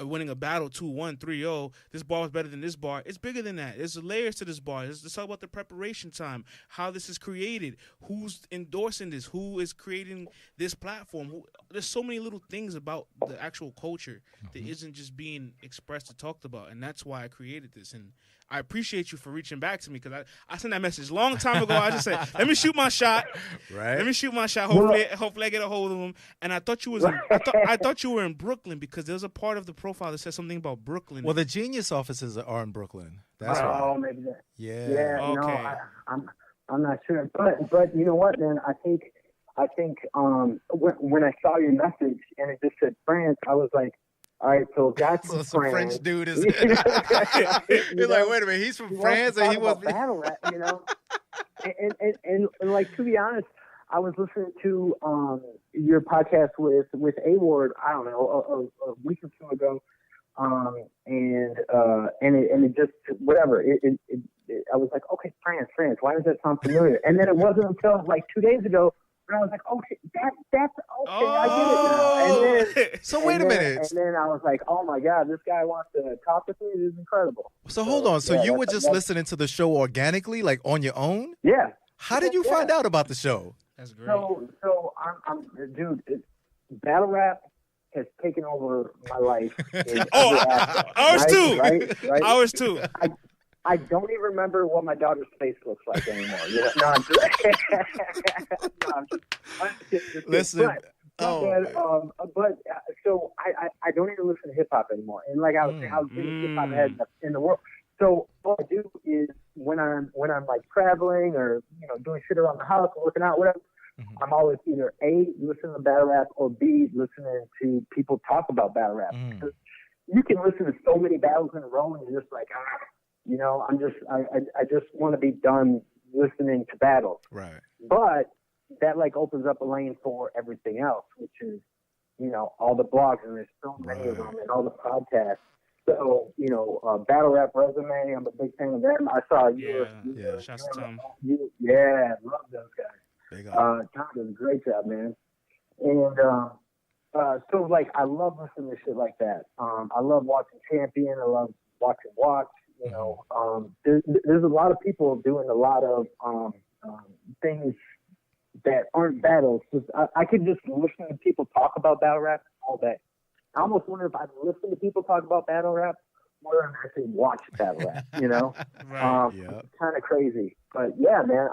winning a battle 2-1, 3-0. This bar was better than this bar. It's bigger than that. There's layers to this bar. Let's talk about the preparation time, how this is created, who's endorsing this, who is creating this platform. There's so many little things about the actual culture that isn't just being expressed or talked about, and that's why I created this. And I appreciate you for reaching back to me because I sent that message a long time ago. I just said, let me shoot my shot. Right. Let me shoot my shot. Hopefully I get a hold of him. And I thought you was I thought you were in Brooklyn because there's a part of the profile that says something about Brooklyn. Well, the Genius offices are in Brooklyn. That's right. Oh, maybe that. Yeah. Yeah. Okay. No, I'm not sure, but you know what, man? I think when I saw your message and it just said France, I was like, all right, so that's some French dude is. You're like, wait a minute, he's from France and he was Battlerap, you know. and like, to be honest, I was listening to your podcast with A Ward, I don't know, a week or two ago, and it just whatever. I was like, okay, France. Why does that sound familiar? And then it wasn't until like 2 days ago. And I was like, okay, that's okay. I get it now. And then, so wait a minute. And then I was like, oh my God, this guy wants to talk with me. This is incredible. So hold on. So you were just listening to the show organically, like on your own? Yeah. How did you find out about the show? That's great. So I'm dude. Battlerap has taken over my life. Ours too. Right? Ours too. I don't even remember what my daughter's face looks like anymore. You know? I'm just listen. But so I don't even listen to hip hop anymore. And like I was getting hip hop head in the world. So what I do is when I'm like traveling or doing shit around the house, working out, whatever. I'm always either A, listening to Battlerap, or B, listening to people talk about Battlerap. Because you can listen to so many battles in a row and you're just like, I just want to be done listening to battles. Right. But that like opens up a lane for everything else, which is, all the blogs, and there's so many of them, and all the podcasts. So, Battlerap Resume, I'm a big fan of them. I saw you. Shouts to Tom. Love those guys. Tom does a great job, man. And so, like, I love listening to shit like that. I love watching Champion. I love watching Watch. There's a lot of people doing a lot of things that aren't battles. I could just listen to people talk about Battlerap all day. I almost wonder if I'd listen to people talk about Battlerap more than actually watch Battlerap, Kind of crazy. But, yeah, man,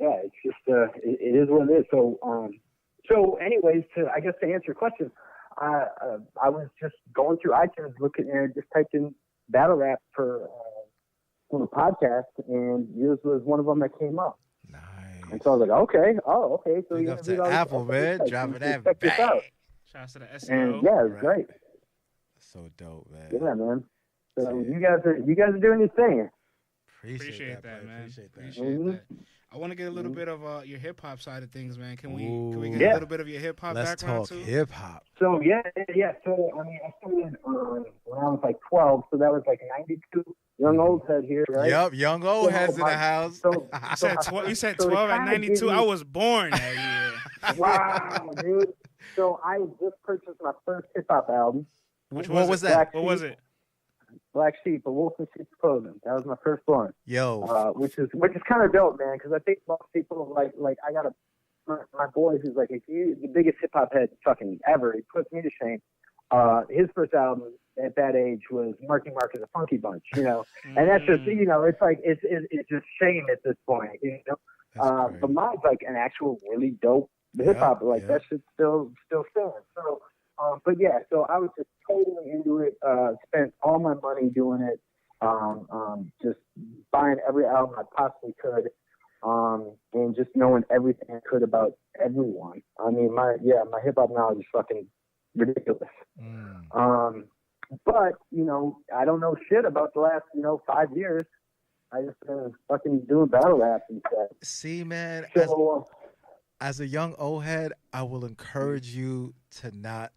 it's just, it is what it is. So anyways, to answer your question, I was just going through iTunes looking and just typed in Battlerap for the podcast, and yours was one of them that came up. Nice. And so I was like, okay. So you to Apple, man, dropping that bang. Shouts to the SEO. And it was great. So dope, man. Yeah, man. So you guys are doing your thing. Appreciate that, man. Appreciate that. Appreciate that. I want to get a little bit of your hip hop side of things, man. Can we get Yeah. a little bit of your hip hop background Let's too? talk hip hop. So yeah. So I mean, I started when I was like 12, so that was like 92. Young old head here, right? Yep, young old So heads in the my- house. So, You said so 12 to at kinda 92. give you- I was born that year. Wow, dude. So I just purchased my first hip hop album, Which What was it? that? What was it? Black Sheep, A Wolf in Sheep's Clothing. That was my first one. Yo, Which is kind of dope, man, because I think most people like I got my boy who's like the biggest hip hop head fucking ever. He puts me to shame. His first album at that age was Marky Mark and the Funky Bunch, you know, and that's just it's like it's just shame at this point, you know. But mine's like an actual really dope hip hop, that shit's still stands. So, but yeah, so I was just totally into it. Spent all my money doing it. Just buying every album I possibly could. And just knowing everything I could about everyone. I mean, my hip hop knowledge is fucking ridiculous. But I don't know shit about the last 5 years. I just been fucking doing battle rap instead. See, man, So, as a young old head, I will encourage you to not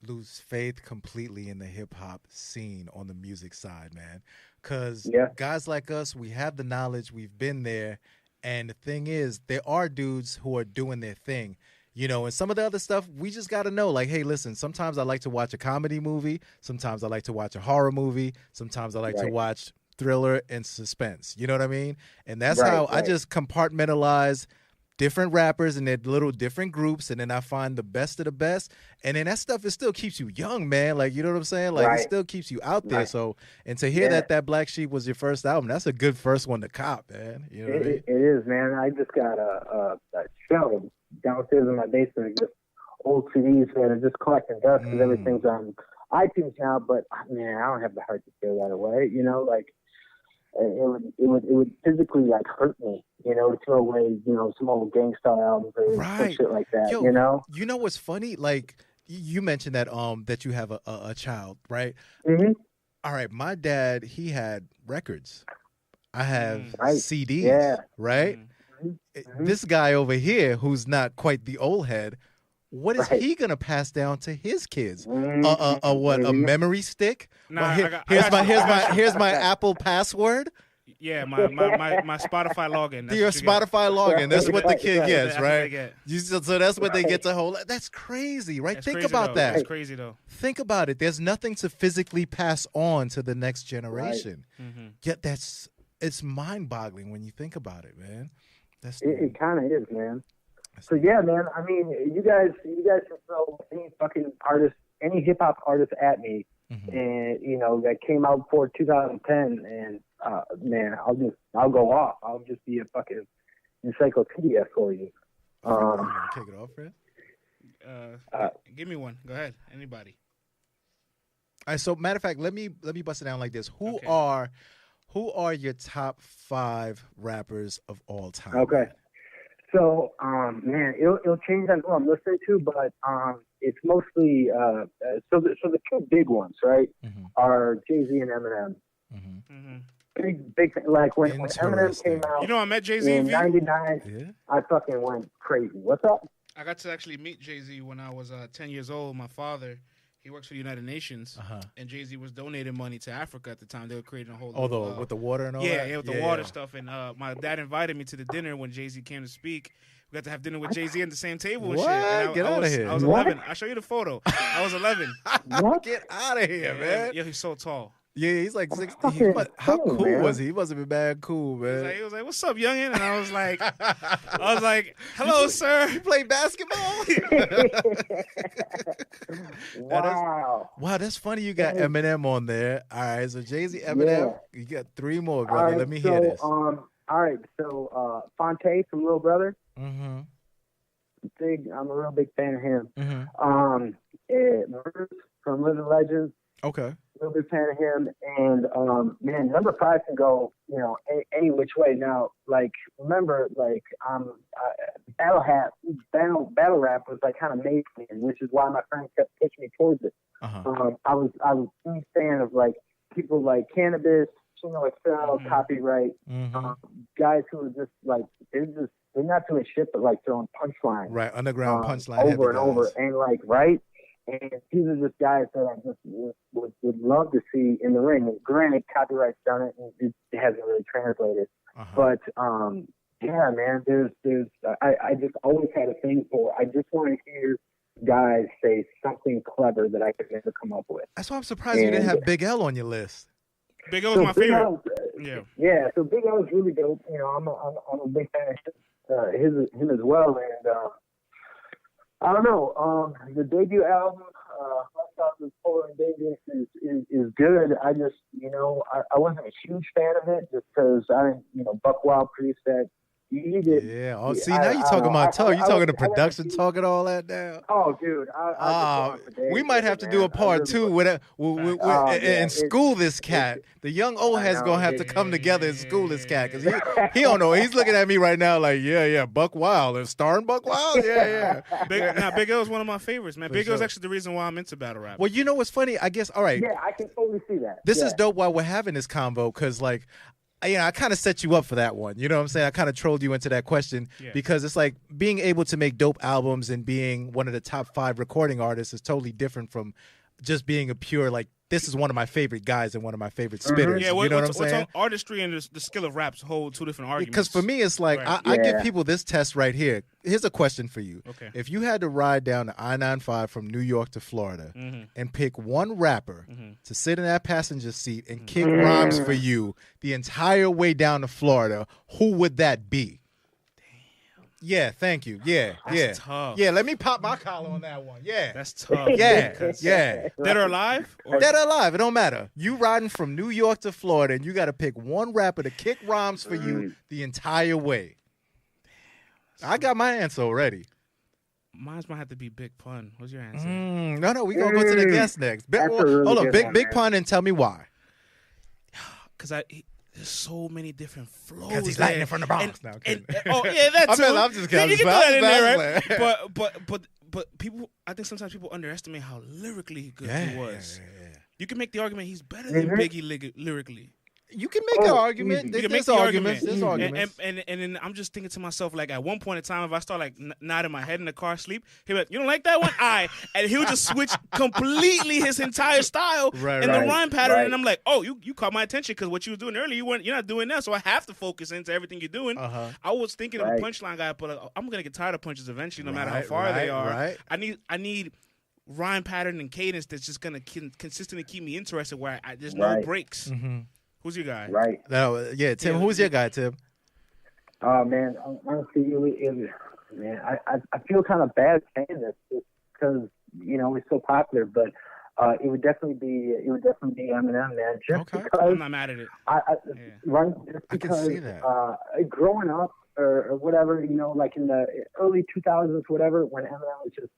lose faith completely in the hip hop scene on the music side, man. Because guys like us, we have the knowledge, we've been there. And the thing is, there are dudes who are doing their thing. And some of the other stuff, we just got to know, like, hey, listen, sometimes I like to watch a comedy movie. Sometimes I like to watch a horror movie. Sometimes I like to watch thriller and suspense. You know what I mean? And that's how I just compartmentalize different rappers and their little different groups, and then I find the best of the best. And then that stuff, it still keeps you young, man. Like, you know what I'm saying? Like, it still keeps you out there. So, and to hear that Black Sheep was your first album, that's a good first one to cop, man. You know what I mean? It is, man. I just got a shelf downstairs in my basement, just old CDs that are just collecting dust because everything's on iTunes now. But man, I don't have the heart to throw that away. It would physically hurt me, to throw away, some old Gangstar albums or some shit like that. Yo, you know what's funny? Like you mentioned that that you have a child, right? Mm-hmm. All right, my dad, he had records. I have CDs, right? Mm-hmm. This guy over here, who's not quite the old head, what is he gonna pass down to his kids? A memory stick? Here's my Apple password. Yeah, my Spotify login. Your Spotify login. That's what the kid gets, right? Get. So that's what they get to hold. That's crazy, right? That's Think crazy, about though. that. That's crazy, though. Think about it. There's nothing to physically pass on to the next generation. Mm-hmm. Yet it's mind-boggling when you think about it, man. It kind of is, man. So yeah, man. I mean, you guys can throw any fucking artist, any hip hop artist at me, and that came out before 2010, and man, I'll go off. I'll just be a fucking encyclopedia for you. Kick it off, Fred. Give me one. Go ahead. Anybody. All right. So matter of fact, let me bust it down like this. Who are your top 5 rappers of all time? Okay. So, man, it'll change on who I'm listening to, but it's mostly so the two big ones, right, are Jay-Z and Eminem. Big like when Eminem came out. I met Jay-Z in '99. I fucking went crazy. What's up? I got to actually meet Jay-Z when I was 10 years old. My father, he works for the United Nations, and Jay-Z was donating money to Africa at the time. They were creating a whole with the water and all that? Yeah, with the water stuff. And my dad invited me to the dinner when Jay-Z came to speak. We got to have dinner with Jay-Z at the same table and shit. And Get out of here. I was 11. I'll show you the photo. I was 11. Get out of here, man. Yeah, he's so tall. Yeah, he's like 60. How cool was he? He must have been bad cool, man. He was like, "What's up, youngin?" And I was like, "Hello, sir. You play basketball?" Wow. Wow, that's funny. You got Eminem on there. All right, so Jay-Z, Eminem. You got 3 more, brother. Right, let me hear this. All right, so Fonte from Little Brother. I'm a real big fan of him. Merz from Living Legends. Okay. Real big fan of him. And man, number 5 can go, any which way. Now, remember, Battlerap was kind of made for me, which is why my friends kept pushing me towards it. I was a huge fan of people like Cannabis, Excel, copyright, guys who are just like they're not doing shit but like throwing punchlines, right? Underground punchline over and guys. over, and like and these are just guys that I just would love to see in the ring. And granted, copyright's done it, and it hasn't really translated, but yeah, man, I just always had a thing for. I just want to hear guys say something clever that I could never come up with. That's why I'm surprised you didn't have Big L on your list. Big L was my favorite. Yeah. So Big L is really dope. You know, I'm a big fan of him as well. And I don't know. The debut album, Polar and Dangerous, is good. I just, I wasn't a huge fan of it just because I didn't, Buck Wild produced that. Yeah. Oh, see, now you're talking about talk. You're talking to production talk and all that now. Oh, dude. We might have to do a part two and school this cat. The young old head's going to have to come together and school this cat because he don't know. He's looking at me right now like, yeah, Buck Wild. And starring Buck Wild? Yeah. Big L is one of my favorites, man. Big L is actually the reason why I'm into battle rap. Well, you know what's funny? I guess, all right. Yeah, I can totally see that. This is dope while we're having this convo because, like, I kind of set you up for that one. You know what I'm saying? I kind of trolled you into that question because it's like being able to make dope albums and being one of the top 5 recording artists is totally different from just being a pure, like, this is one of my favorite guys and one of my favorite spitters. Yeah, you know what I'm saying? Artistry and the skill of raps hold 2 different arguments. Because for me, it's like, I give people this test right here. Here's a question for you. Okay. If you had to ride down the I-95 from New York to Florida and pick one rapper to sit in that passenger seat and kick rhymes for you the entire way down to Florida, who would that be? Yeah, thank you. That's tough. Yeah, let me pop my collar on that one. Yeah. That's tough. Yeah. Dead or alive? Dead or alive, it don't matter. You riding from New York to Florida, and you got to pick one rapper to kick rhymes for you the entire way. I got my answer already. Mine might have to be Big Pun. What's your answer? No, we gonna go to the guest next. Hold on, Big Pun, and tell me why. Because there's so many different flows. Because he's lightning from the Bronx. That too. I'm just kidding. You can throw that in there, right? But people, I think sometimes people underestimate how lyrically good he was. Yeah. You can make the argument he's better than Biggie lyrically. You can make an argument. There's arguments. And then I'm just thinking to myself, like, at one point in time, if I start like nodding my head in the car sleep, he'll be like, "You don't like that one?" And he'll just switch completely his entire style the rhyme pattern, and I'm like, "Oh, you caught my attention because what you were doing earlier, you're not doing that, so I have to focus into everything you're doing." I was thinking of a punchline guy, but I'm gonna get tired of punches eventually, no matter how far they are. I need rhyme pattern and cadence that's just gonna consistently keep me interested, where there's no breaks. Who's your guy? Right. No, Tim. Who's your guy, Tim? Oh man, honestly, man, I feel kind of bad saying this just because it's so popular, but it would definitely be Eminem, man. Just because I'm not mad at it. Just because I can see that. Growing up or whatever, like in the early 2000s, whatever, when Eminem was just.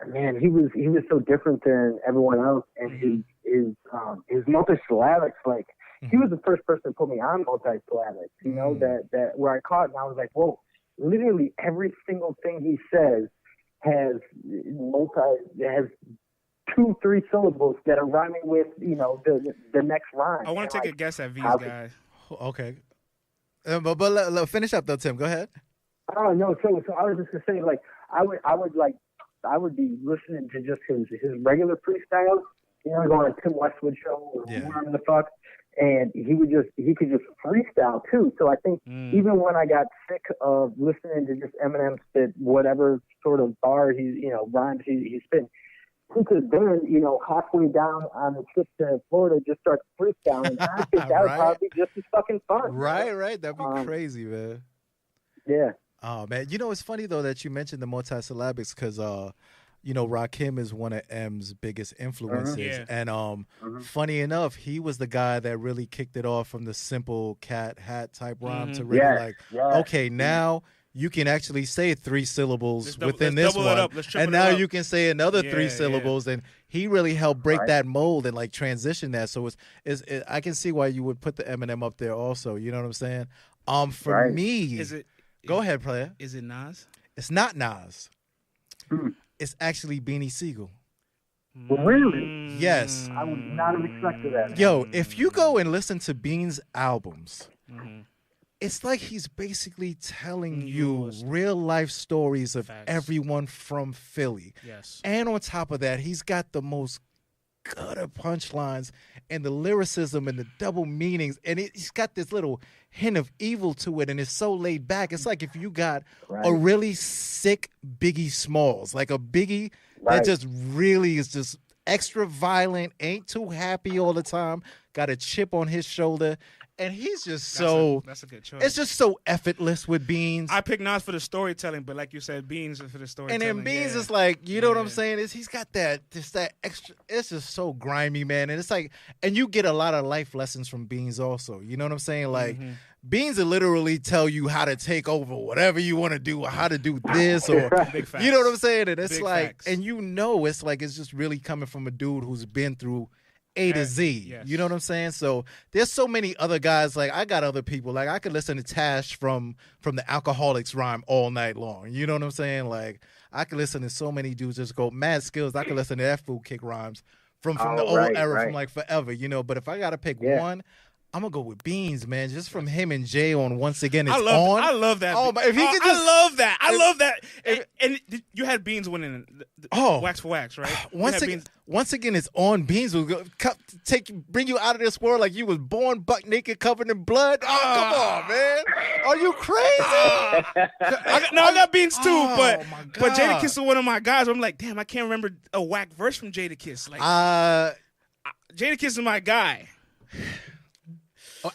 Man, he was so different than everyone else, and his multisyllabics, like he was the first person to put me on multisyllabics. That where I caught it and I was like, whoa! Literally every single thing he says has 2-3 syllables that are rhyming with the next rhyme. I want to take a guess at V's guy. Okay, but let finish up though, Tim. Go ahead. Oh no, so I was just gonna say, like I would be listening to just his regular freestyles, going to Tim Westwood show or whatever the fuck, and he could just freestyle too. So I think even when I got sick of listening to just Eminem spit whatever sort of bar rhymes he spit, he could then, halfway down on the trip to Florida, just start freestyling. I think that would probably be just as fucking fun. Right. That'd be crazy, man. Yeah. Oh man, it's funny though that you mentioned the multisyllabics because Rakim is one of M's biggest influences, and funny enough, he was the guy that really kicked it off from the simple cat hat type rhyme to really okay, now you can actually say 3 syllables within this one, and now you can say another 3 syllables, and he really helped break that mold and like transition that. So I can see why you would put the Eminem up there also. You know what I'm saying? For me, go ahead, player. Is it Nas? It's not Nas. It's actually Beanie Siegel. Really? Yes. I would not have expected that. Yo, if you go and listen to Beans' albums, it's like he's basically telling you real life stories of everyone from Philly. Yes. And on top of that, he's got the most gutter punchlines and the lyricism and the double meanings. And he's got this little hint of evil to it. And it's so laid back. It's like if you got a really sick Biggie Smalls, like a Biggie that just really is just extra violent, ain't too happy all the time, got a chip on his shoulder. And he's just that's a good choice. It's just so effortless with Beans. I picked Nas for the storytelling, but like you said, Beans is for the storytelling. And then Beans is like, you know what I'm saying? He's got that extra. It's just so grimy, man. And it's like, and you get a lot of life lessons from Beans also. You know what I'm saying? Like, Beans will literally tell you how to take over whatever you want to do, or how to do this, or you know what I'm saying? And it's Big like, facts. and you know, it's like it's just really coming from a dude who's been through A to Z. Yes. You know what I'm saying? So there's so many other guys. Like I got other people. Like I could listen to Tash from the Alcoholics rhyme all night long. You know what I'm saying? Like I could listen to so many dudes just go mad skills. I could listen to that food kick rhymes from the old era from like forever. You know. But if I gotta pick one, I'm gonna go with Beans, man. Just from him and Jay on Once Again. It's on. I love that. Oh, but if he could just, I love that. I love that. And you had Beans winning Wax for Wax, right? Once again, it's on. Beans will go, bring you out of this world like you was born buck naked, covered in blood. Oh, come on, man. Are you crazy? I got Beans too, but Jadakiss is one of my guys. I'm like, damn, I can't remember a whack verse from Jadakiss. Like, Jadakiss is my guy.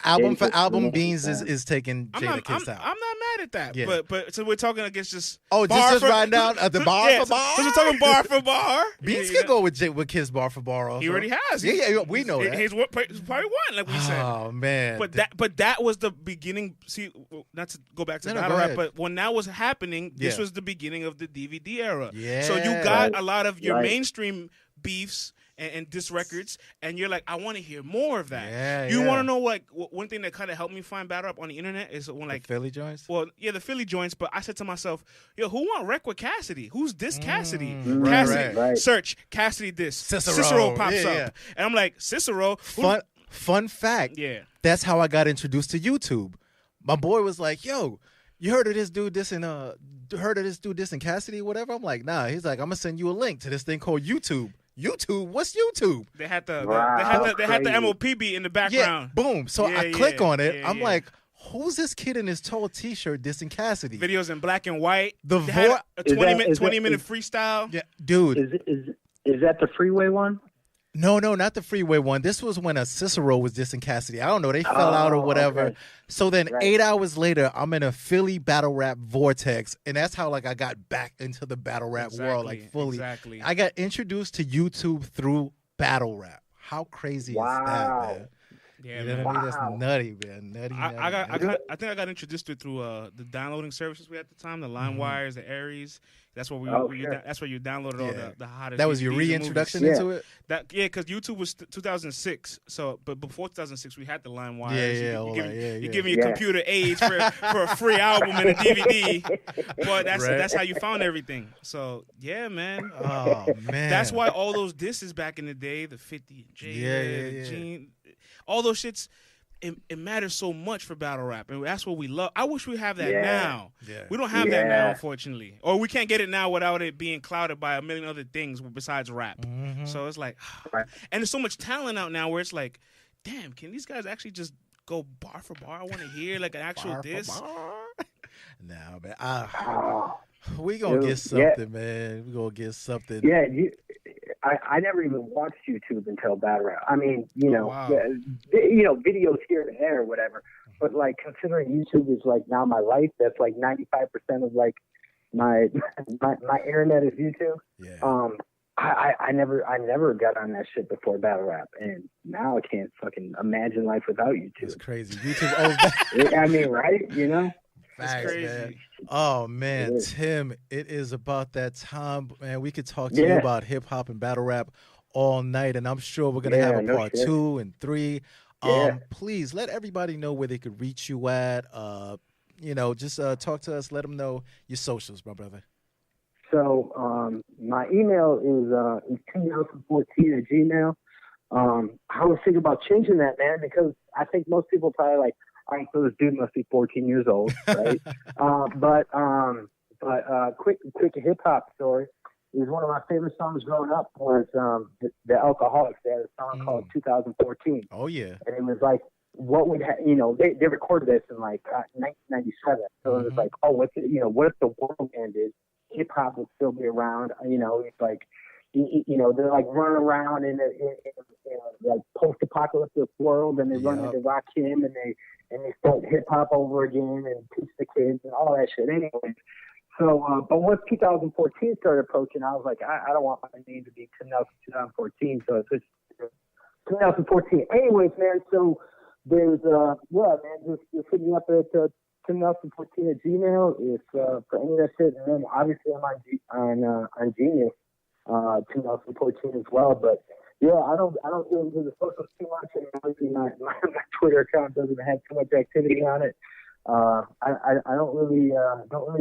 Album for album, Beans is taking Jadakiss out. I'm not mad at that. Yeah. But so we're talking against just just riding down the bar for bar. So we're talking bar for bar. Beans can go with Kiss bar for bar. Also. He already has. Yeah, we know that. He's probably one, like we said. Oh man. But that was the beginning. See, not to go back to Battlerap, but when that was happening, this was the beginning of the DVD era. Yeah. So you got a lot of your mainstream beefs and diss records, and you're like, I want to hear more of that. Yeah, you want to know, like, one thing that kind of helped me find Battlerap on the internet is when, like, the Philly joints. Well, yeah, the Philly joints. But I said to myself, yo, who want wreck with Cassidy? Who's this Cassidy? Cassidy. Right. Search Cassidy diss. Cicero pops up, and I'm like, Cicero. Fun fact. Yeah. That's how I got introduced to YouTube. My boy was like, yo, you heard of this dude dissing Cassidy, whatever? I'm like, nah. He's like, I'm gonna send you a link to this thing called YouTube. YouTube? What's YouTube? They had the MOP beat in the background. Yeah, boom. So I click on it. I'm like, who's this kid in his tall T-shirt dissing Cassidy? Videos in black and white. A 20-minute freestyle. Yeah, dude. Is that the Freeway one? No, not the Freeway one. This was when a Cicero was dissing Cassidy. I don't know. They fell out or whatever. Okay. So then 8 hours later, I'm in a Philly battle rap vortex. And that's how like I got back into the battle rap world, like fully. Exactly. I got introduced to YouTube through battle rap. How crazy is that, man? Yeah, you know what I mean? That's nutty, man. Nutty. I think I got introduced to it through the downloading services we had at the time, the LimeWires, the Aries. That's where that's where you downloaded all the hottest. That was your reintroduction into it. Because YouTube was 2006. So, but before 2006, we had the LimeWires. You give me a computer age for a free album and a DVD. But that's how you found everything. So yeah, man. Oh man. That's why all those disses back in the day, the 50 and J, Gene, all those shits. It matters so much for battle rap, and that's what we love. I wish we have that now. Yeah. We don't have that now, unfortunately, or we can't get it now without it being clouded by a million other things besides rap. Mm-hmm. So it's like, and there's so much talent out now where it's like, damn, can these guys actually just go bar for bar? I want to hear like an actual diss. Nah, man, we gonna get something, man. We gonna get something. Yeah, I never even watched YouTube until Battlerap. I mean, videos here and there or whatever. But like, considering YouTube is like now my life, that's like 95% of like my internet is YouTube. Yeah. I never got on that shit before Battlerap, and now I can't fucking imagine life without YouTube. It's crazy. YouTube. I mean, right? You know. Facts, crazy. Man. Oh man, Tim, it is about that time, man. We could talk to you about hip hop and battle rap all night, and I'm sure we're gonna have a part 2 and 3. Please let everybody know where they could reach you at. Just talk to us. Let them know your socials, my brother. So my email is 2014 @gmail. I was thinking about changing that, man, because I think most people probably like, all right, so this dude must be 14 years old, right? But quick hip hop story is one of my favorite songs growing up was the Alcoholics. They had a song called 2014. Oh yeah, and it was like, what would they recorded this in like 1997. So it was like, oh, what if the world ended? Hip hop would still be around. It's like, they're like running around in a like post-apocalyptic world, and they run into Rakim, and they start hip hop over again and teach the kids and all that shit. Anyway, so but once 2014 started approaching, I was like, I don't want my name to be 2014, so it's 2014. Anyways, man, so there's just hit me up at 2014 @gmail if for any of that shit, and then obviously I'm on Genius 2014 as well. But yeah, I don't get into the socials too much, and obviously my Twitter account doesn't have too much activity on it. I don't really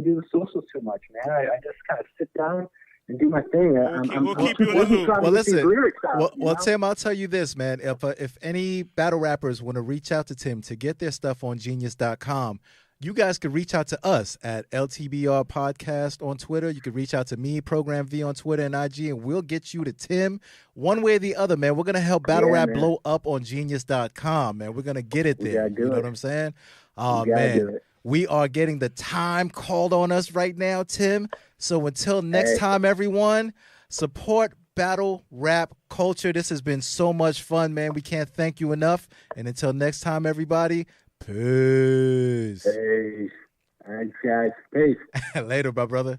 do the socials too much, man. I just kind of sit down and do my thing. We'll keep you in the loop. Well, listen. Tim, I'll tell you this, man. If any battle rappers want to reach out to Tim to get their stuff on Genius.com, you guys could reach out to us at LTBR Podcast on Twitter. You could reach out to me, Program V, on Twitter and IG, and we'll get you to Tim one way or the other, man. We're going to help Battle Rap blow up on Genius.com, man. We're going to get it there. You know what I'm saying? Oh, man. We are getting the time called on us right now, Tim. So until next time, everyone, support battle rap culture. This has been so much fun, man. We can't thank you enough. And until next time, everybody, peace. Peace. All right, guys. Peace. Later, my brother.